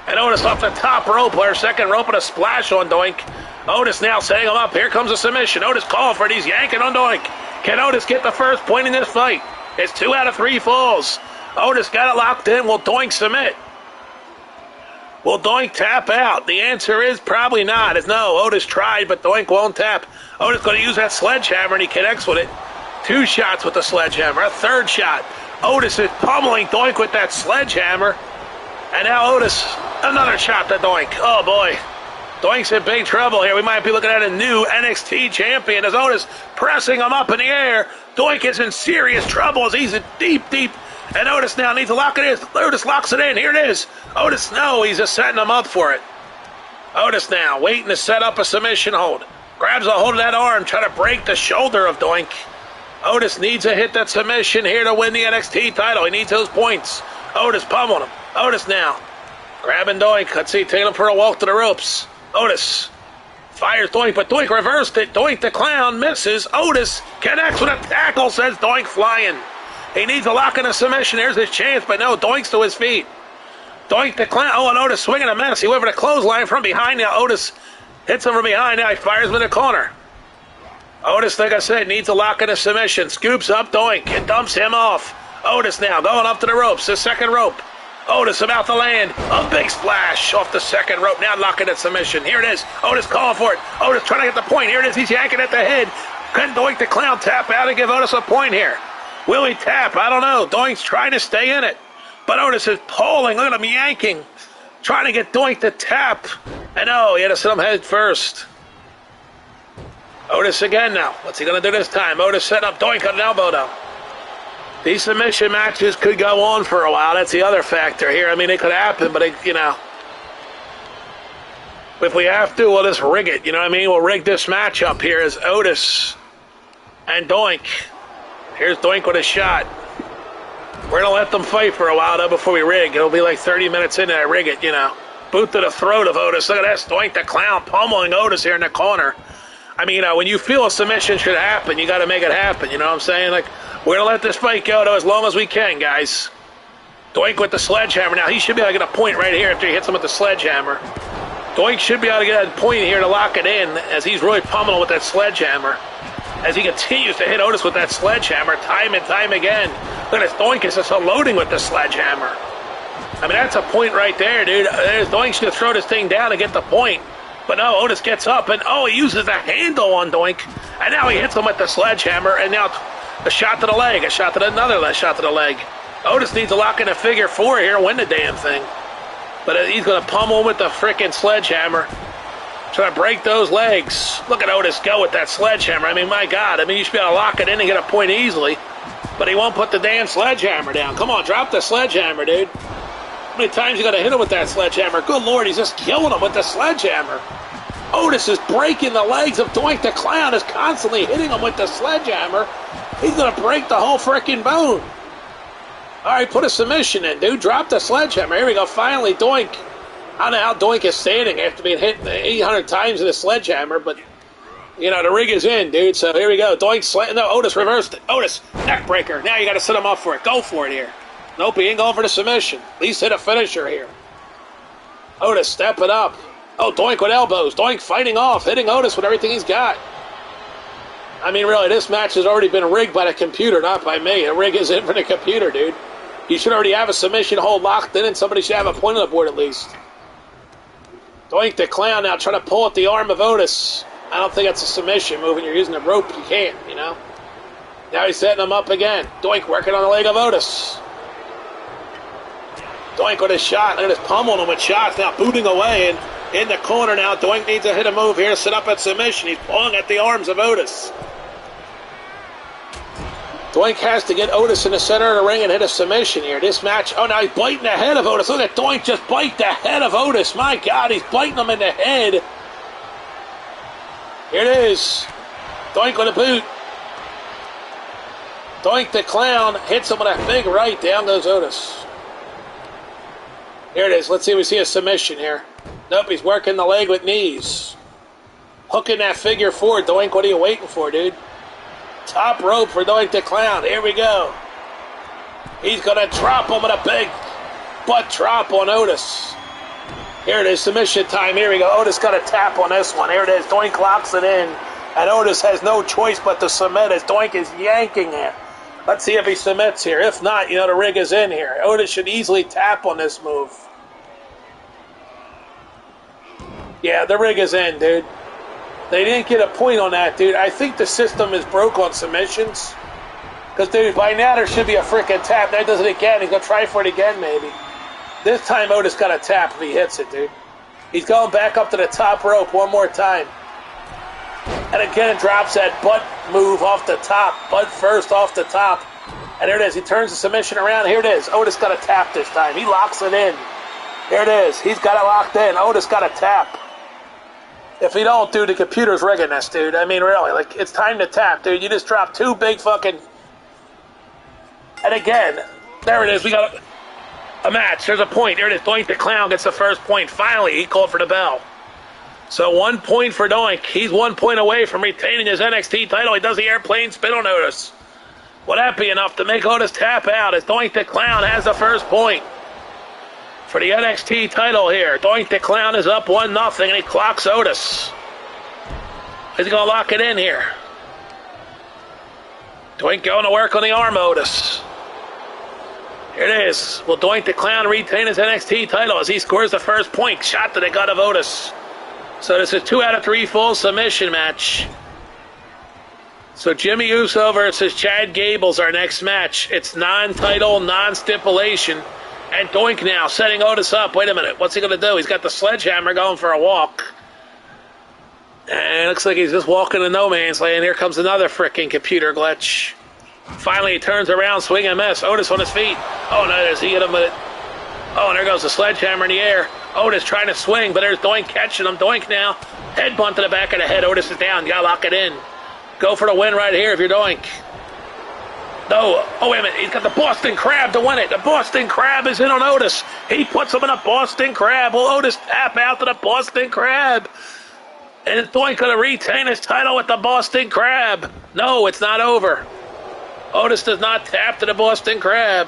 And Otis off the top rope, or second rope, and a splash on Doink. Otis now setting him up. Here comes a submission. Otis calling for it. He's yanking on Doink. Can Otis get the first point in this fight? It's 2 out of 3 falls. Otis got it locked in. Will Doink submit? Will Doink tap out? The answer is probably not. It's no. Otis tried, but Doink won't tap. Otis going to use that sledgehammer, and he connects with it. 2 shots with the sledgehammer. A third shot. Otis is pummeling Doink with that sledgehammer. And now Otis, another shot to Doink. Oh, boy. Doink's in big trouble here. We might be looking at a new NXT champion as Otis pressing him up in the air. Doink is in serious trouble as he's in deep. And Otis now needs to lock it in. Otis locks it in. Here it is. Otis, no, he's just setting him up for it. Otis now waiting to set up a submission hold. Grabs a hold of that arm, trying to break the shoulder of Doink. Otis needs to hit that submission here to win the NXT title. He needs those points. Otis pummeling him. Otis now grabbing Doink. Let's see, taking him for a walk to the ropes. Otis fires Doink, but Doink reversed it. Doink the Clown misses. Otis connects with a tackle, says Doink flying. He needs a lock in a submission. There's his chance, but no, Doink's to his feet. Doink the Clown. Oh, and Otis swinging a mess. He went for the clothesline from behind. Now Otis hits him from behind. Now he fires him in the corner. Otis, like I said, needs a lock in a submission. Scoops up Doink and dumps him off. Otis now going up to the ropes. The second rope. Otis about to land. A big splash off the second rope. Now locking at submission. Here it is. Otis calling for it. Otis trying to get the point. Here it is. He's yanking at the head. Can Doink the Clown tap out and give Otis a point here? Will he tap? I don't know. Doink's trying to stay in it. But Otis is pulling. Look at him yanking. Trying to get Doink to tap. And oh, he had to sit him head first. Otis again now. What's he going to do this time? Otis setting up Doink on an elbow though. These submission matches could go on for a while. That's the other factor here. I mean, it could happen, but, if we have to, we'll just rig it. You know what I mean? We'll rig this match up here as Otis and Doink. Here's Doink with a shot. We're going to let them fight for a while, though, before we rig. It'll be like 30 minutes into that rig it, Boot to the throat of Otis. Look at that. Doink the Clown pummeling Otis here in the corner. I mean, when you feel a submission should happen, you got to make it happen. You know what I'm saying? Like, we're going to let this fight go, though, as long as we can, guys. Doink with the sledgehammer. Now, he should be able to get a point right here after he hits him with the sledgehammer. Doink should be able to get a point here to lock it in as he's really pummeling with that sledgehammer. As he continues to hit Otis with that sledgehammer time and time again. Look at this. Doink is just loading with the sledgehammer. I mean, that's a point right there, dude. Doink should throw this thing down and get the point. But no, Otis gets up, and he uses the handle on Doink. And now he hits him with the sledgehammer, and now a shot to the leg, a shot to another shot to the leg. Otis needs to lock in a figure 4 here and win the damn thing. But he's going to pummel him with the frickin' sledgehammer. Trying to break those legs. Look at Otis go with that sledgehammer. I mean, my God. I mean, you should be able to lock it in and get a point easily. But he won't put the damn sledgehammer down. Come on, drop the sledgehammer, dude. How many times you got to hit him with that sledgehammer? Good Lord, he's just killing him with the sledgehammer. Otis is breaking the legs of Doink the Clown, is constantly hitting him with the sledgehammer. He's going to break the whole frickin' bone. All right, put a submission in, dude. Drop the sledgehammer. Here we go. Finally, Doink. I don't know how Doink is standing after being hit 800 times with a sledgehammer, but, you know, the rig is in, dude. So here we go. Doink, no, Otis reversed it. Otis, neck breaker. Now you got to set him up for it. Go for it here. Nope, he ain't going for the submission. At least hit a finisher here. Otis, step it up. Oh, Doink with elbows. Doink fighting off, hitting Otis with everything he's got. I mean, really, this match has already been rigged by the computer, not by me. The rig is in for the computer, dude. You should already have a submission hold locked in, and somebody should have a point on the board at least. Doink the Clown now trying to pull at the arm of Otis. I don't think that's a submission move. When you're using a rope, you can't, you know. Now he's setting him up again. Doink working on the leg of Otis. Doink with a shot. Look at this pummeling him with shots. Now booting away and in the corner now. Doink needs to hit a move here. Set up at submission. He's pulling at the arms of Otis. Doink has to get Otis in the center of the ring and hit a submission here. This match, oh, now he's biting the head of Otis. Look at Doink just bite the head of Otis. My God, he's biting him in the head. Here it is. Doink with a boot. Doink the Clown hits him with a big right. Down goes Otis. Here it is. Let's see if we see a submission here. Nope, he's working the leg with knees. Hooking that figure 4. Doink, what are you waiting for, dude? Top rope for Doink the Clown. Here we go. He's going to drop him with a big butt drop on Otis. Here it is, submission time. Here we go. Otis got a tap on this one. Here it is. Doink locks it in. And Otis has no choice but to submit as Doink is yanking it. Let's see if he submits here. If not, you know, the rig is in here. Otis should easily tap on this move. Yeah, the rig is in, dude. They didn't get a point on that, dude. I think the system is broke on submissions. Because, dude, by now there should be a freaking tap. There does it again. He's going to try for it again, maybe. This time Otis got a tap if he hits it, dude. He's going back up to the top rope one more time. And again, it drops that butt move off the top. Butt first off the top. And there it is. He turns the submission around. Here it is. Otis got a tap this time. He locks it in. Here it is. He's got it locked in. Otis got a tap. If he don't, dude, the computer's rigging this, dude. I mean, really, like, it's time to tap, dude. You just dropped 2 big fucking... And again, there it is. We got a match. There's a point. There it is. Doink the Clown gets the first point. Finally, he called for the bell. So 1 point for Doink. He's 1 point away from retaining his NXT title. He does the airplane spin on Otis. Would that be enough to make Otis tap out as Doink the Clown has the first point for the NXT title here? Doink the Clown is up 1-0 and he clocks Otis. He's going to lock it in here. Doink going to work on the arm, Otis. Here it is. Will Doink the Clown retain his NXT title as he scores the first point? Shot to the gut of Otis. So this is 2 out of 3 full submission match. So Jimmy Uso versus Chad Gable's our next match. It's non-title, non-stipulation. And Doink now setting Otis up. Wait a minute. What's he going to do? He's got the sledgehammer going for a walk. And it looks like he's just walking to no man's land. Here comes another frickin' computer glitch. Finally, he turns around, swing and miss. Otis on his feet. Oh, no, there's he hit him with it. Oh, and there goes the sledgehammer in the air. Otis trying to swing, but there's Doink catching him. Doink now. Headbutt to the back of the head. Otis is down. You got to lock it in. Go for the win right here if you're Doink. No. Oh, wait a minute. He's got the Boston Crab to win it. The Boston Crab is in on Otis. He puts him in a Boston Crab. Will Otis tap out to the Boston Crab? And is Doink going to retain his title with the Boston Crab? No, it's not over. Otis does not tap to the Boston Crab.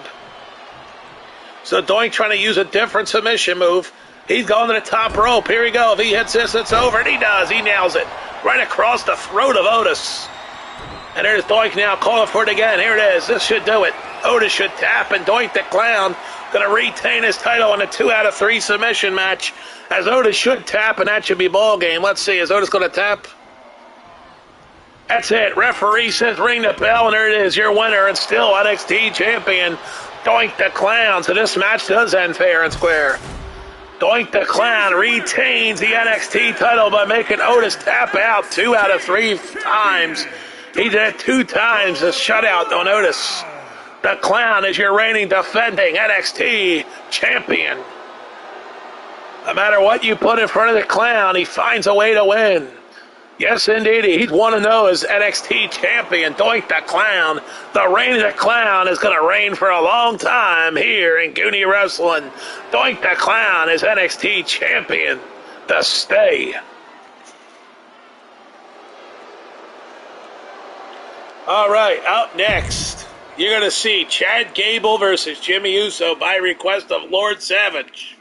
So Doink trying to use a different submission move. He's going to the top rope. Here we go. If he hits this, it's over. And he does. He nails it. Right across the throat of Otis. And there's Doink now calling for it again. Here it is. This should do it. Otis should tap, and Doink the Clown going to retain his title in a 2 out of 3 submission match. As Otis should tap, and that should be ball game. Let's see. Is Otis going to tap? That's it. Referee says ring the bell, and there it is. Your winner and still NXT champion, Doink the Clown. So this match does end fair and square. Doink the Clown retains the NXT title by making Otis tap out 2 out of 3 times. He did it 2 times, a shutout on Otis. The Clown is your reigning defending NXT champion. No matter what you put in front of the Clown, he finds a way to win. Yes, indeed, he's 1-0 as NXT champion. Doink the Clown. The reign of the Clown is going to reign for a long time here in Goonie Wrestling. Doink the Clown is NXT champion. The stay. All right, up next, you're going to see Chad Gable versus Jimmy Uso by request of Lord Savage.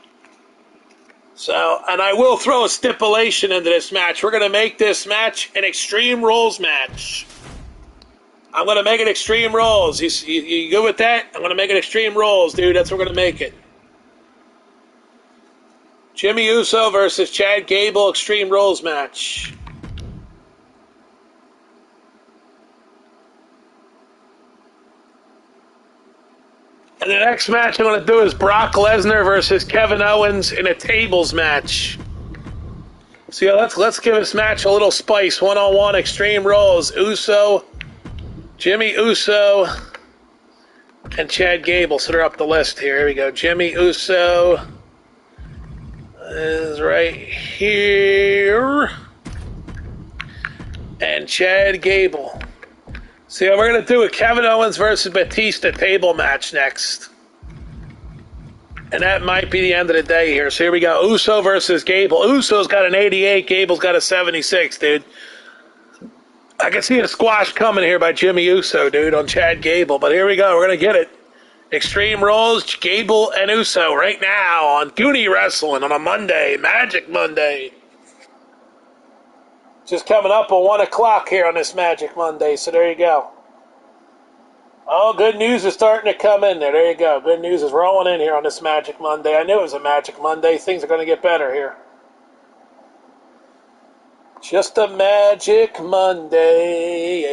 So, and I will throw a stipulation into this match. We're going to make this match an Extreme Rules match. I'm going to make it Extreme Rules. You good with that? I'm going to make it Extreme Rules, dude. That's what we're going to make it. Jimmy Uso versus Chad Gable Extreme Rules match. And the next match I'm going to do is Brock Lesnar versus Kevin Owens in a tables match. So yeah, let's give this match a little spice. 1-on-1 Extreme Rules. Uso, Jimmy Uso, and Chad Gable. So they're up the list here. Here we go. Jimmy Uso is right here. And Chad Gable. See, we're going to do a Kevin Owens versus Batista table match next. And that might be the end of the day here. So here we go. Uso versus Gable. Uso's got an 88. Gable's got a 76, dude. I can see a squash coming here by Jimmy Uso, dude, on Chad Gable. But here we go. We're going to get it. Extreme Rules, Gable and Uso right now on Goonie Wrestling on a Monday. Magic Monday. Just coming up on 1 o'clock here on this Magic Monday, so there you go. Oh, good news is starting to come in there. There you go. Good news is rolling in here on this Magic Monday. I knew it was a Magic Monday. Things are going to get better here. Just a Magic Monday.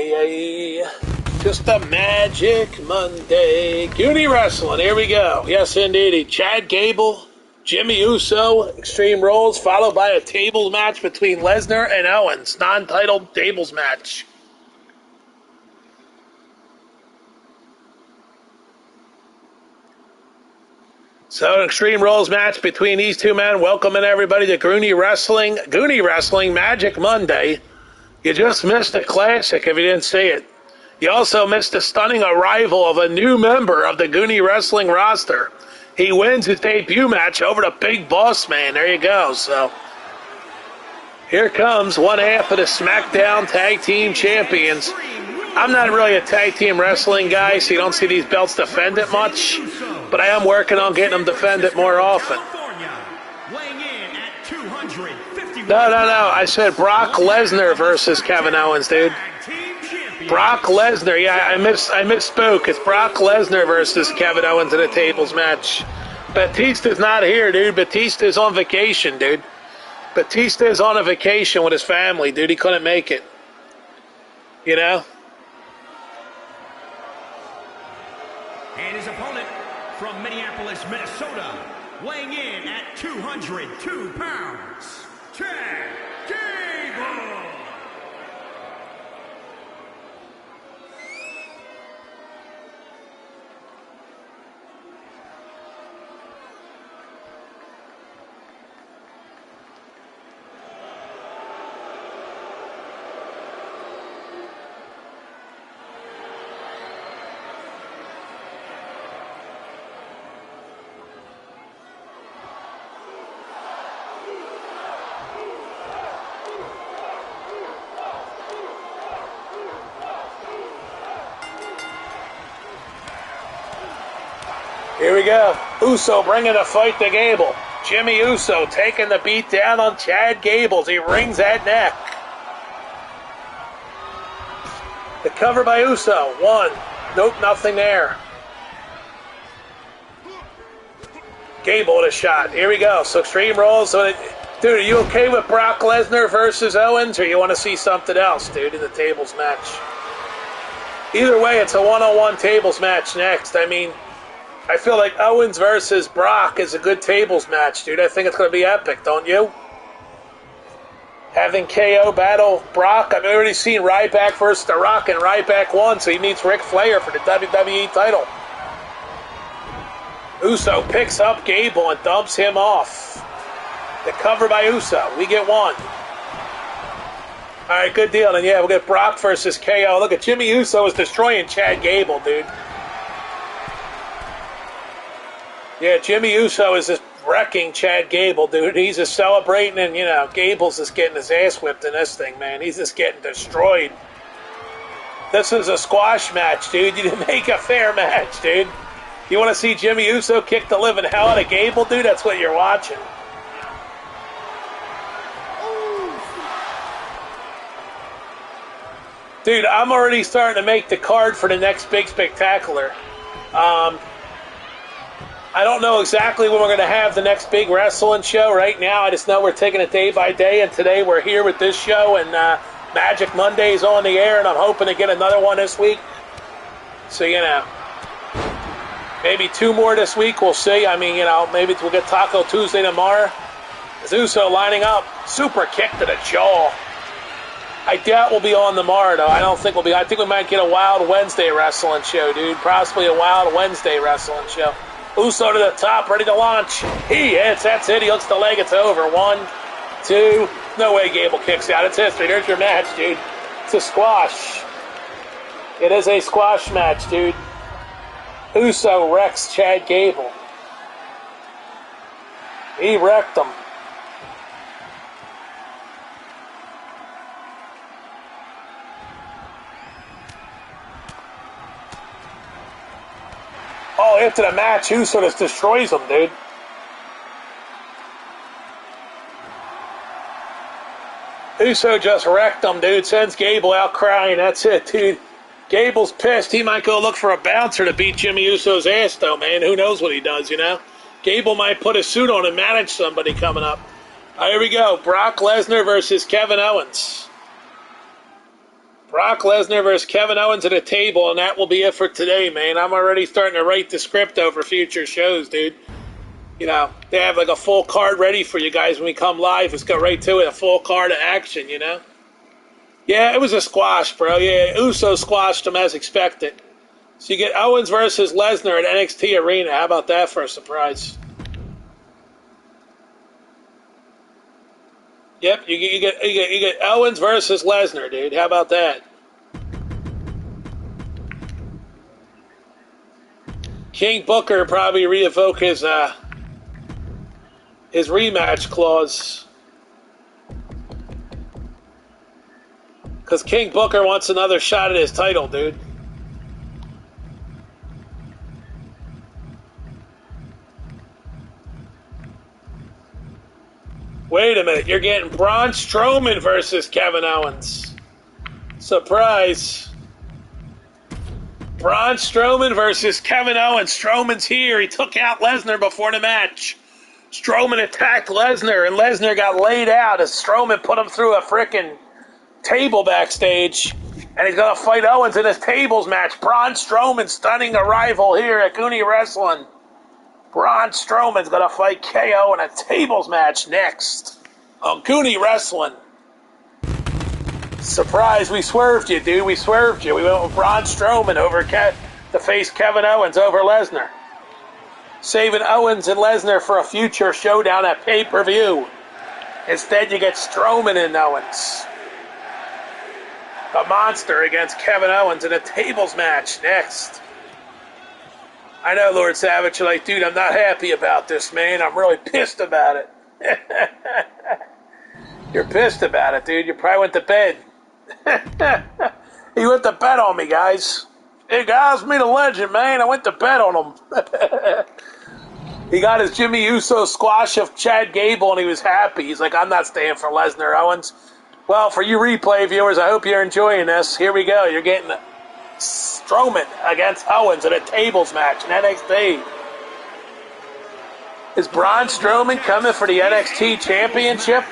Just a Magic Monday. Goonie Wrestling. Here we go. Yes, indeed. Chad Gable, Jimmy Uso, Extreme Rules, followed by a tables match between Lesnar and Owens. Non-titled tables match. So an Extreme Rules match between these two men. Welcoming everybody to Goonie Wrestling Magic Monday. You just missed a classic if you didn't see it. You also missed a stunning arrival of a new member of the Goonie Wrestling roster. He wins his debut match over the Big Boss Man. There you go. So here comes one half of the SmackDown Tag Team Champions. I'm not really a tag team wrestling guy, so you don't see these belts defended much. But I am working on getting them defended more often. No. I said Brock Lesnar versus Kevin Owens, dude. Brock Lesnar, yeah, I misspoke. It's Brock Lesnar versus Kevin Owens in a tables match. Batista's not here, dude. Batista's on vacation, dude. Batista is on a vacation with his family, dude. He couldn't make it. You know? And his opponent from Minneapolis, Minnesota, weighing in at 202 pounds, Chad Gable. Here we go. Uso bringing the fight to Gable. Jimmy Uso taking the beat down on Chad Gable as he wrings that neck. The cover by Uso. 1. Nope, nothing there. Gable with a shot. Here we go. So Extreme Rules. So dude, are you okay with Brock Lesnar versus Owens, or you want to see something else, dude, in the tables match? Either way, it's a one-on-one tables match next. I mean, I feel like Owens versus Brock is a good tables match, dude. I think it's going to be epic, don't you? Having KO battle Brock. I've already seen Ryback versus The Rock, and Ryback won, so he meets Ric Flair for the WWE title. Uso picks up Gable and dumps him off. The cover by Uso. We get one. All right, good deal. And yeah, we'll get Brock versus KO. Look at Jimmy Uso is destroying Chad Gable, dude. Yeah, Jimmy Uso is just wrecking Chad Gable, dude. He's just celebrating, and, you know, Gable's just getting his ass whipped in this thing, man. He's just getting destroyed. This is a squash match, dude. You didn't make a fair match, dude. You want to see Jimmy Uso kick the living hell out of Gable, dude? That's what you're watching. Dude, I'm already starting to make the card for the next big spectacular. I don't know exactly when we're going to have the next big wrestling show right now. I just know we're taking it day by day, and today we're here with this show, and Magic Monday is on the air, and I'm hoping to get another one this week. So, you know, maybe 2 more this week. We'll see. I mean, you know, maybe we'll get Taco Tuesday tomorrow. Uso lining up. Super kick to the jaw. I doubt we'll be on tomorrow, though. I don't think we'll be. I think we might get a Wild Wednesday wrestling show, dude. Possibly a Wild Wednesday wrestling show. Uso to the top, ready to launch. He hits. That's it. He hooks the leg. It's over. 1, 2. No way Gable kicks out. It's history. There's your match, dude. It's a squash. It is a squash match, dude. Uso wrecks Chad Gable. He wrecked him. Oh, after the match, Uso just destroys him, dude. Uso just wrecked him, dude. Sends Gable out crying. That's it, dude. Gable's pissed. He might go look for a bouncer to beat Jimmy Uso's ass, though, man. Who knows what he does, you know? Gable might put a suit on and manage somebody coming up. All right, here we go. Brock Lesnar versus Kevin Owens. Brock Lesnar versus Kevin Owens at a table, and that will be it for today, man. I'm already starting to write the script over future shows, dude. You know, they have like a full card ready for you guys when we come live. Let's go right to it, a full card of action, you know? Yeah, it was a squash, bro. Yeah, Uso squashed him as expected. So you get Owens versus Lesnar at NXT Arena. How about that for a surprise? Yep, you get Owens versus Lesnar, dude. How about that? King Booker probably revoke his rematch clause, because King Booker wants another shot at his title, dude. Wait a minute, you're getting Braun Strowman versus Kevin Owens. Surprise. Braun Strowman versus Kevin Owens. Strowman's here. He took out Lesnar before the match. Strowman attacked Lesnar, and Lesnar got laid out as Strowman put him through a frickin' table backstage. And he's going to fight Owens in his tables match. Braun Strowman stunning a rival here at GOONY Wrestling. Braun Strowman's going to fight KO in a tables match next on GOONY Wrestling. Surprise, we swerved you, dude. We swerved you. We went with Braun Strowman over to face Kevin Owens over Lesnar. Saving Owens and Lesnar for a future showdown at pay-per-view. Instead, you get Strowman and Owens. A monster against Kevin Owens in a tables match next. I know, Lord Savage, you're like, dude, I'm not happy about this, man. I'm really pissed about it. You're pissed about it, dude. You probably went to bed. He went to bed on me, guys. Hey, guys, me the legend, man. I went to bed on him. He got his Jimmy Uso squash of Chad Gable, and he was happy. He's like, I'm not staying for Lesnar Owens. Well, for you replay viewers, I hope you're enjoying this. Here we go. You're getting Strowman against Owens in a tables match in NXT. Is Braun Strowman coming for the NXT Championship?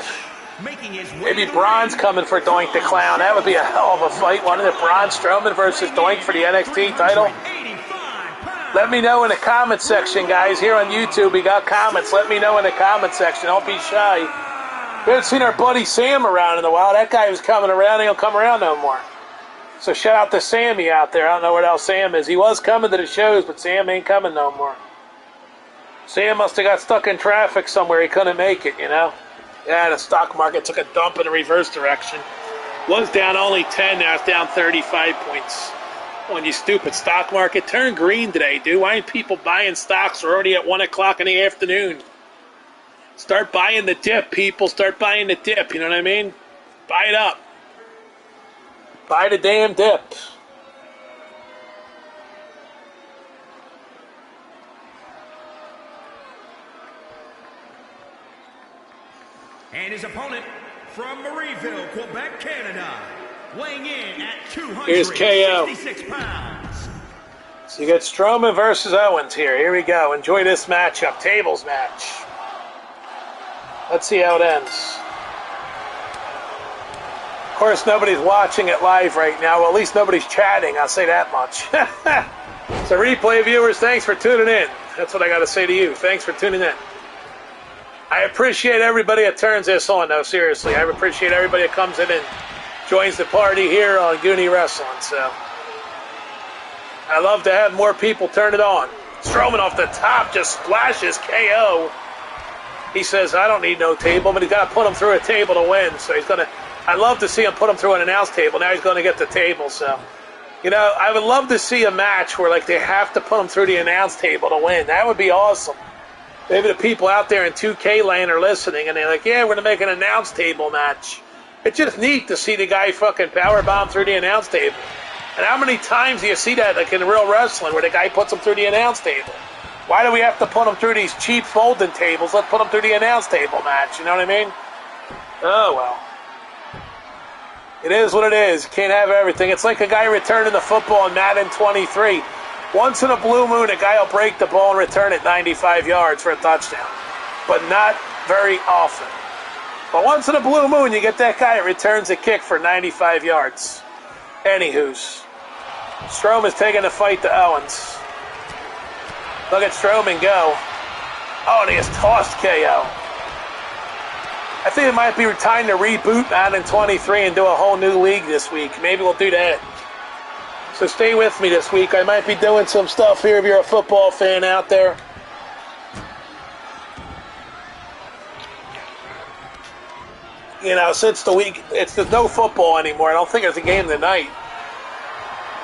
Maybe Braun's coming for Doink the Clown. That would be a hell of a fight. One of the Braun Strowman versus Doink for the NXT title. Let me know in the comment section, guys. Here on YouTube, we got comments. Let me know in the comment section. Don't be shy. We haven't seen our buddy Sam around in a while. That guy was coming around. He don't come around no more. So shout out to Sammy out there. I don't know where else Sam is. He was coming to the shows, but Sam ain't coming no more. Sam must have got stuck in traffic somewhere. He couldn't make it, you know. Yeah, the stock market took a dump in the reverse direction. Was down only 10, now it's down 35 points. On you stupid stock market, turn green today, dude. Why ain't people buying stocks? We're already at 1 o'clock in the afternoon. Start buying the dip, people. Start buying the dip, you know what I mean? Buy it up. Buy the damn dip. And his opponent from Marieville, Quebec, Canada, weighing in at Here's KO. 266 pounds. So you got Strowman versus Owens here. Here we go. Enjoy this matchup. Tables match. Let's see how it ends. Of course, nobody's watching it live right now. Well, at least nobody's chatting. I'll say that much. So replay viewers, thanks for tuning in. That's what I got to say to you. Thanks for tuning in. I appreciate everybody that turns this on, though, seriously. I appreciate everybody that comes in and joins the party here on Goonie Wrestling. So I love to have more people turn it on. Strowman off the top just splashes KO. He says, I don't need no table, but he's got to put him through a table to win. So he's going to, I'd love to see him put him through an announce table. Now he's going to get the table. So, you know, I would love to see a match where, like, they have to put him through the announce table to win. That would be awesome. Maybe the people out there in 2K land are listening, and they're like, yeah, we're going to make an announce table match. It's just neat to see the guy fucking powerbomb through the announce table. And how many times do you see that, like in real wrestling, where the guy puts him through the announce table? Why do we have to put him through these cheap folding tables? Let's put him through the announce table match, you know what I mean? Oh, well. It is what it is. Can't have everything. It's like a guy returning the football in Madden 23. Once in a blue moon, a guy will break the ball and return it 95 yards for a touchdown. But not very often. But once in a blue moon, you get that guy that returns a kick for 95 yards. Anywho's. Strowman's taking the fight to Owens. Look at Strowman go. Oh, and he has tossed KO. I think it might be time to reboot Madden 23 and do a whole new league this week. Maybe we'll do that. So stay with me this week. I might be doing some stuff here if you're a football fan out there. You know, since the week, there's no football anymore. I don't think there's a game tonight.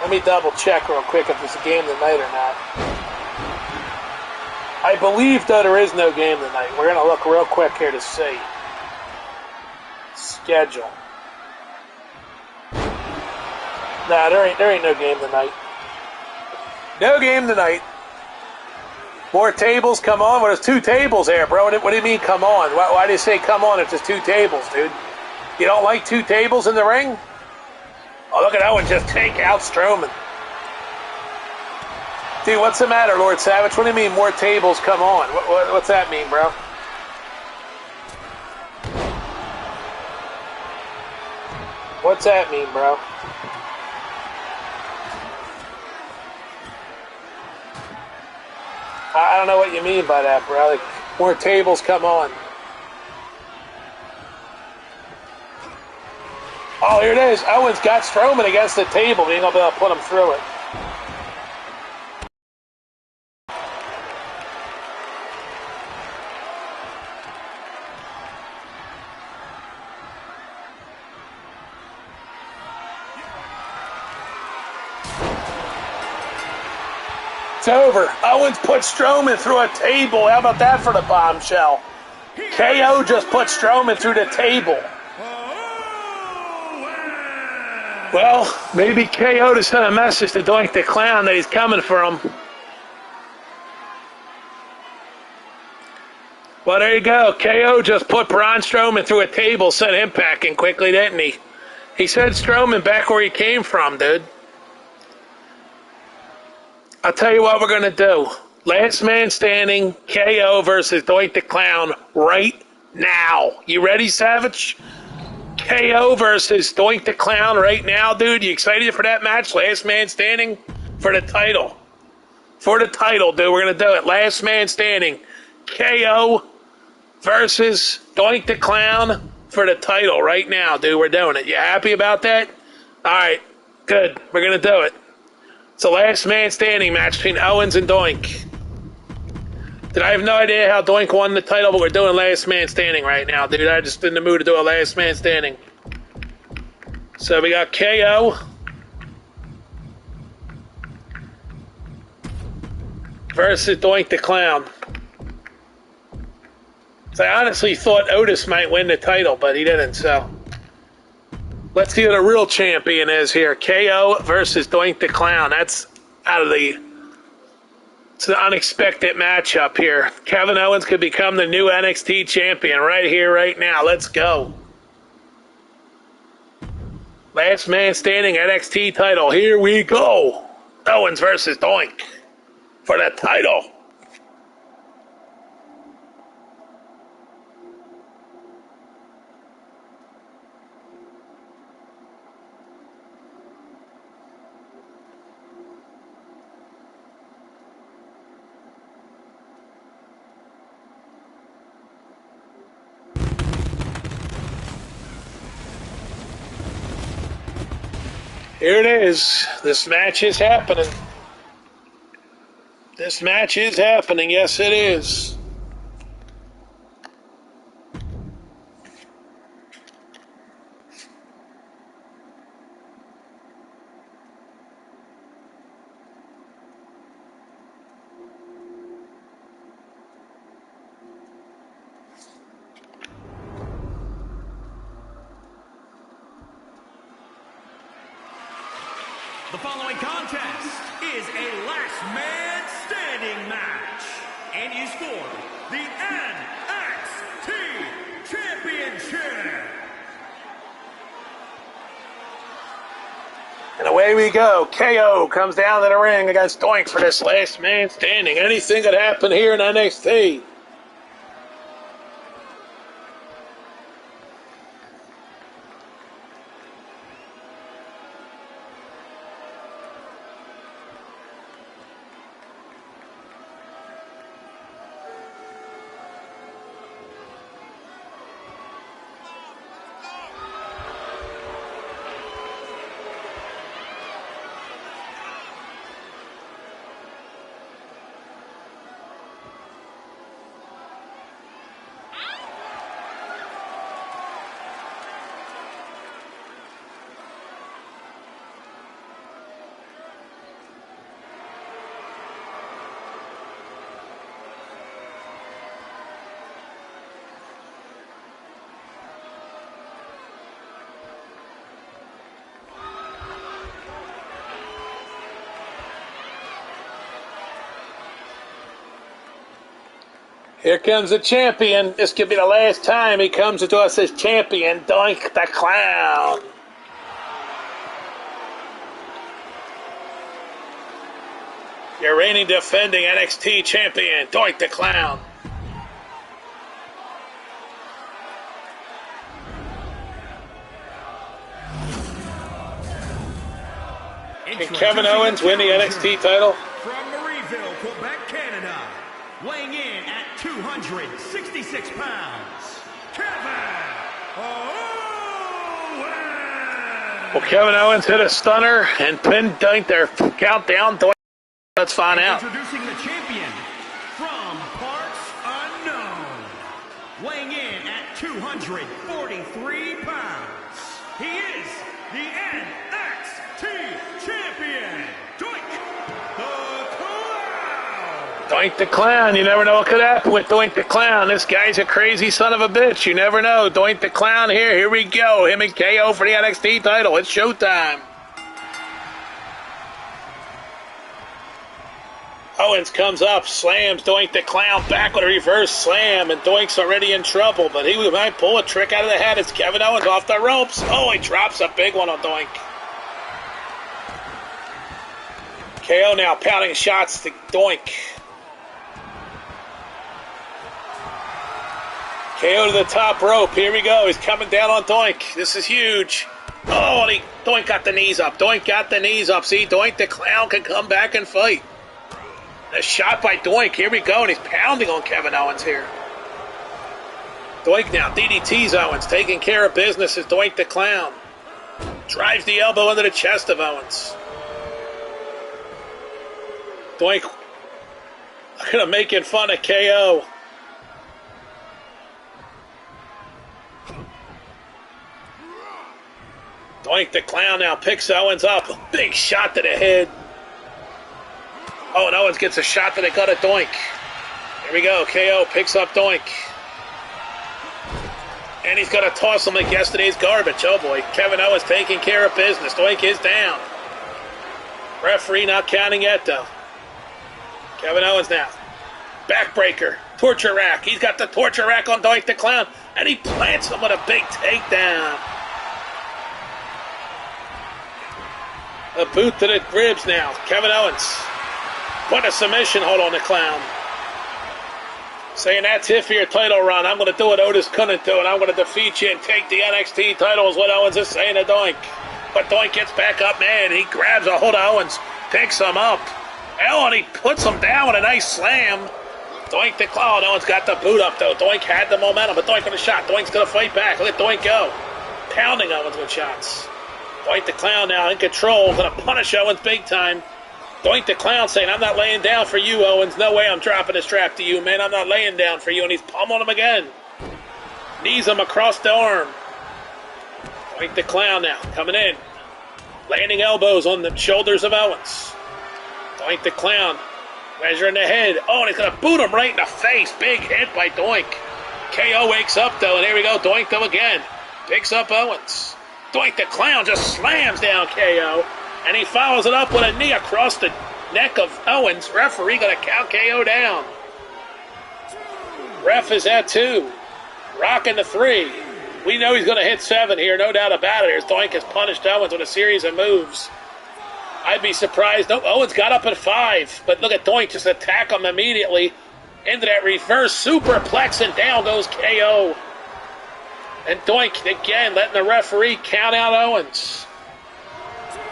Let me double check real quick if there's a game tonight or not. I believe, though, there is no game tonight. We're going to look real quick here to see. Schedule. Nah, there ain't no game tonight. No game tonight. More tables, come on. Well, there's 2 tables there, bro. What do you mean, come on? Why do you say come on if there's 2 tables, dude? You don't like 2 tables in the ring? Oh, look at that one just take out Strowman. Dude, what's the matter, Lord Savage? What do you mean, more tables, come on? What's that mean, bro? What's that mean, bro? I don't know what you mean by that, bro. Like, more tables, come on. Oh, here it is. Owens got Strowman against the table. He ain't going to be able to put him through it. It's over. Owens put Strowman through a table. How about that for the bombshell? KO just put Strowman through the table. Well, maybe KO to send a message to Doink the Clown that he's coming for him. Well, there you go. KO just put Braun Strowman through a table, sent him packing quickly, didn't he? He sent Strowman back where he came from, dude. I'll tell you what we're going to do. Last man standing, KO versus Doink the Clown right now. You ready, Savage? KO versus Doink the Clown right now, dude. You excited for that match? Last man standing for the title. for the title, dude. We're going to do it. Last man standing. KO versus Doink the Clown for the title right now, dude. We're doing it. You happy about that? All right, good. We're going to do it. It's a last man standing match between Owens and Doink. Dude, I have no idea how Doink won the title, but we're doing last man standing right now, dude. I'm just in the mood to do a last man standing. So we got KO versus Doink the Clown. So I honestly thought Otis might win the title, but he didn't, so. Let's see who the real champion is here. KO versus Doink the Clown. That's out of the... It's an unexpected matchup here. Kevin Owens could become the new NXT champion right here, right now. Let's go. Last man standing NXT title. Here we go. Owens versus Doink for that title. Here it is. This match is happening. This match is happening. Yes, it is. The following contest is a last man standing match and is for the NXT Championship. And away we go. KO comes down to the ring against Doink for this last man standing. Anything could happen here in NXT. Here comes the champion. This could be the last time he comes to us as champion, Doink the Clown. Your reigning defending NXT champion, Doink the Clown. Can Kevin Owens win the NXT title? From Marieville, Quebec, Canada, weighing in at 266 pounds, Kevin Owens. Will Kevin Owens hit a stunner and pin Doink their countdown? Doink. Let's find out. Introducing the champion from parts unknown, weighing in at 243 pounds. He is the NXT champion, Doink the Clown. Doink the Clown. You never know what could happen with Doink the Clown. This guy's a crazy son of a bitch. You never know. Doink the Clown here. Here we go. Him and KO for the NXT title. It's showtime. Owens comes up, slams Doink the Clown back with a reverse slam, and Doink's already in trouble, but he might pull a trick out of the hat. It's Kevin Owens off the ropes. Oh, he drops a big one on Doink. KO now pounding shots to Doink. KO to the top rope. Here we go. He's coming down on Doink. This is huge. Oh, and Doink got the knees up. Doink got the knees up. See, Doink the Clown can come back and fight. A shot by Doink. Here we go, and he's pounding on Kevin Owens here. Doink now DDTs Owens, taking care of business as Doink the Clown. Drives the elbow into the chest of Owens. Doink, look at him making fun of KO. Doink the Clown now picks Owens up. A big shot to the head. Oh, and Owens gets a shot to the gut of Doink. Here we go. KO picks up Doink. And he's going to toss him like yesterday's garbage. Oh, boy. Kevin Owens taking care of business. Doink is down. Referee not counting yet, though. Kevin Owens now. Backbreaker. Torture rack. He's got the torture rack on Doink the Clown. And he plants him with a big takedown. A boot to the ribs now. Kevin Owens. Put a submission hold on the Clown. Saying that's it for your title run. I'm going to do what Otis couldn't do, and I'm going to defeat you and take the NXT title is what Owens is saying to Doink. But Doink gets back up, man. He grabs a hold of Owens, picks him up. Oh, and he puts him down with a nice slam. Doink the Clown. Owens got the boot up, though. Doink had the momentum, but Doink with a shot. Doink's going to fight back. Let Doink go. Pounding Owens with shots. Doink the Clown now in control. Going to punish Owens big time. Doink the Clown saying, I'm not laying down for you, Owens. No way I'm dropping this strap to you, man. I'm not laying down for you. And he's pummeling him again. Knees him across the arm. Doink the Clown now coming in. Landing elbows on the shoulders of Owens. Doink the Clown measuring the head. Oh, and he's going to boot him right in the face. Big hit by Doink. KO wakes up, though, and here we go. Doink him again. Picks up Owens. Doink the Clown just slams down KO. And he follows it up with a knee across the neck of Owens. Referee going to count KO down. Ref is at 2. Rocking the 3. We know he's going to hit 7 here, no doubt about it. As Doink has punished Owens with a series of moves. I'd be surprised. No, Owens got up at 5. But look at Doink just attack him immediately into that reverse superplex, and down goes KO. And Doink again letting the referee count out Owens.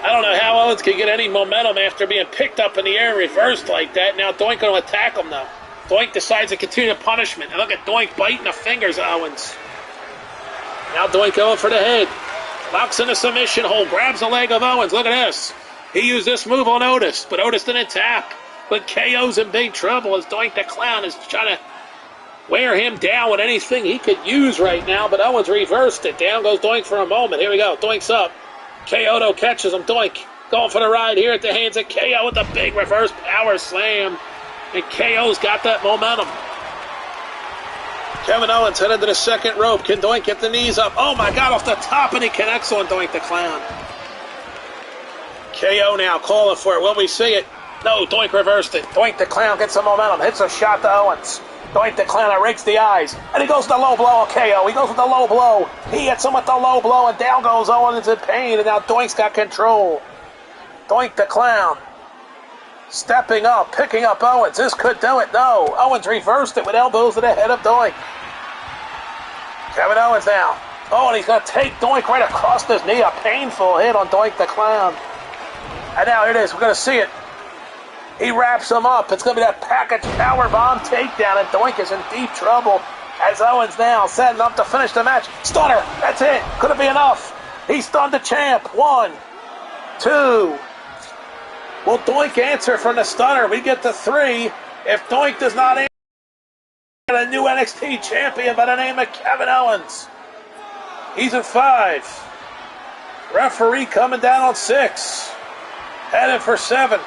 I don't know how Owens can get any momentum after being picked up in the air and reversed like that. Now Doink going to attack him, though. Doink decides to continue punishment. And look at Doink biting the fingers of Owens. Now Doink going for the head. Locks in a submission hold. Grabs the leg of Owens. Look at this. He used this move on Otis, but Otis didn't tap. But KO's in big trouble as Doink the Clown is trying to wear him down with anything he could use right now. But Owens reversed it. Down goes Doink for a moment. Here we go. Doink's up. KO though catches him. Doink going for the ride here at the hands of KO with a big reverse power slam. And KO's got that momentum. Kevin Owens headed to the second rope. Can Doink get the knees up? Oh my God, off the top, and he connects on Doink the Clown. KO now calling for it. Will we see it? No, Doink reversed it. Doink the Clown gets some momentum. Hits a shot to Owens. Doink the Clown rakes the eyes. And he goes with the low blow on KO. He goes with the low blow. He hits him with the low blow, and down goes Owens in pain. And now Doink's got control. Doink the Clown stepping up, picking up Owens. This could do it. No. Owens reversed it with elbows to the head of Doink. Kevin Owens now. Oh, and he's going to take Doink right across his knee. A painful hit on Doink the Clown. And now here it is. We're going to see it. He wraps him up. It's going to be that package powerbomb takedown, and Doink is in deep trouble as Owens now setting up to finish the match. Stunner. That's it. Could it be enough? He stunned the champ. 1, 2. Will Doink answer from the stunner? We get to 3. If Doink does not answer, a new NXT champion by the name of Kevin Owens. He's at 5. Referee coming down on 6. Headed for 7.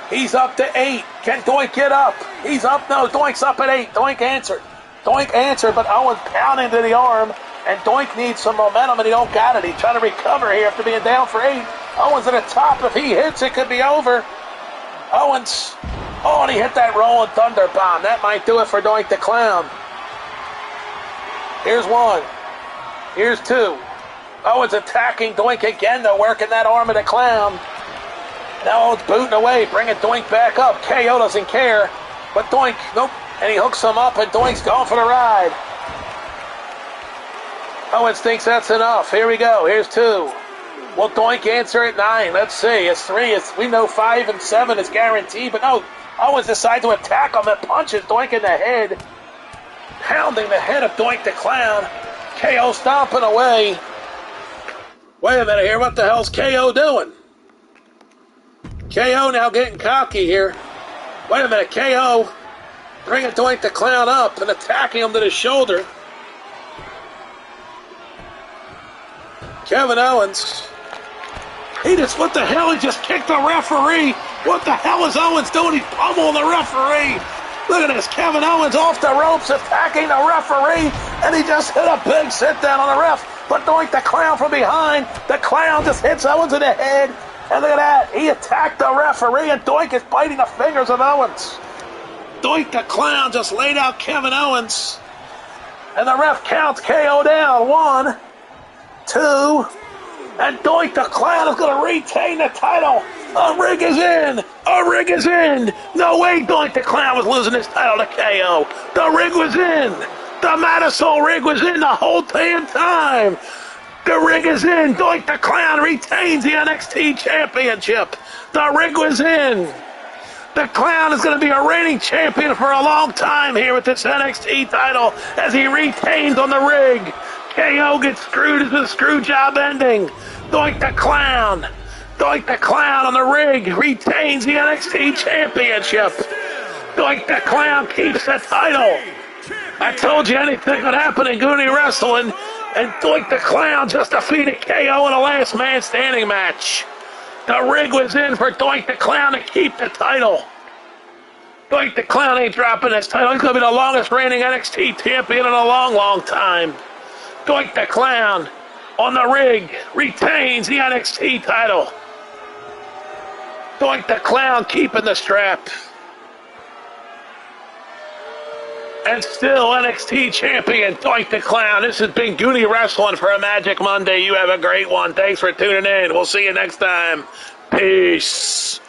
He's up to 8. Can Doink get up? He's up. No, Doink's up at 8. Doink answered. Doink answered, but Owens pounding to the arm, and Doink needs some momentum, and he don't got it. He's trying to recover here after being down for 8. Owens at the top. If he hits, it could be over. Owens. Oh, and he hit that rolling thunder bomb. That might do it for Doink the Clown. Here's 1. Here's 2. Owens attacking Doink again, though, working that arm of the Clown. Now Owens booting away, bringing Doink back up. KO doesn't care, but Doink, nope. And he hooks him up, and Doink's going for the ride. Owens thinks that's enough. Here we go. Here's 2. Will Doink answer at 9? Let's see. It's 3. We know 5 and 7 is guaranteed, but no. Owens decides to attack him and punches Doink in the head, pounding the head of Doink the Clown. KO stomping away. Wait a minute here. What the hell's KO doing? KO now getting cocky here. Wait a minute. KO bringing Doink the Clown up and attacking him to the shoulder. Kevin Owens. What the hell? He just kicked the referee. What the hell is Owens doing? He's pummeling the referee. Look at this. Kevin Owens off the ropes attacking the referee, and he just hit a big sit down on the ref. But Doink the Clown from behind. The Clown just hits Owens in the head. And look at that. He attacked the referee, and Doink is biting the fingers of Owens. Doink the Clown just laid out Kevin Owens. And the ref counts KO down. 1, 2, and Doink the Clown is going to retain the title. A rig is in. A rig is in. No way Doink the Clown was losing his title to KO. The rig was in. The Madison rig was in the whole damn time. The rig is in. Doink the Clown retains the NXT Championship. The rig was in. The Clown is going to be a reigning champion for a long time here with this NXT title as he retains on the rig. KO gets screwed as the screw job ending. Doink the Clown. Doink the Clown on the rig retains the NXT Championship. Doink the Clown keeps the title. I told you anything could happen in Goonie Wrestling, and Doink the Clown just defeated KO in a last man standing match. The rig was in for Doink the Clown to keep the title. Doink the Clown ain't dropping his title. He's going to be the longest reigning NXT champion in a long, long time. Doink the Clown on the rig retains the NXT title. Doink the Clown keeping the strap. And still NXT champion, Doink the Clown. This has been Goonie Wrestling for a Magic Monday. You have a great one. Thanks for tuning in. We'll see you next time. Peace.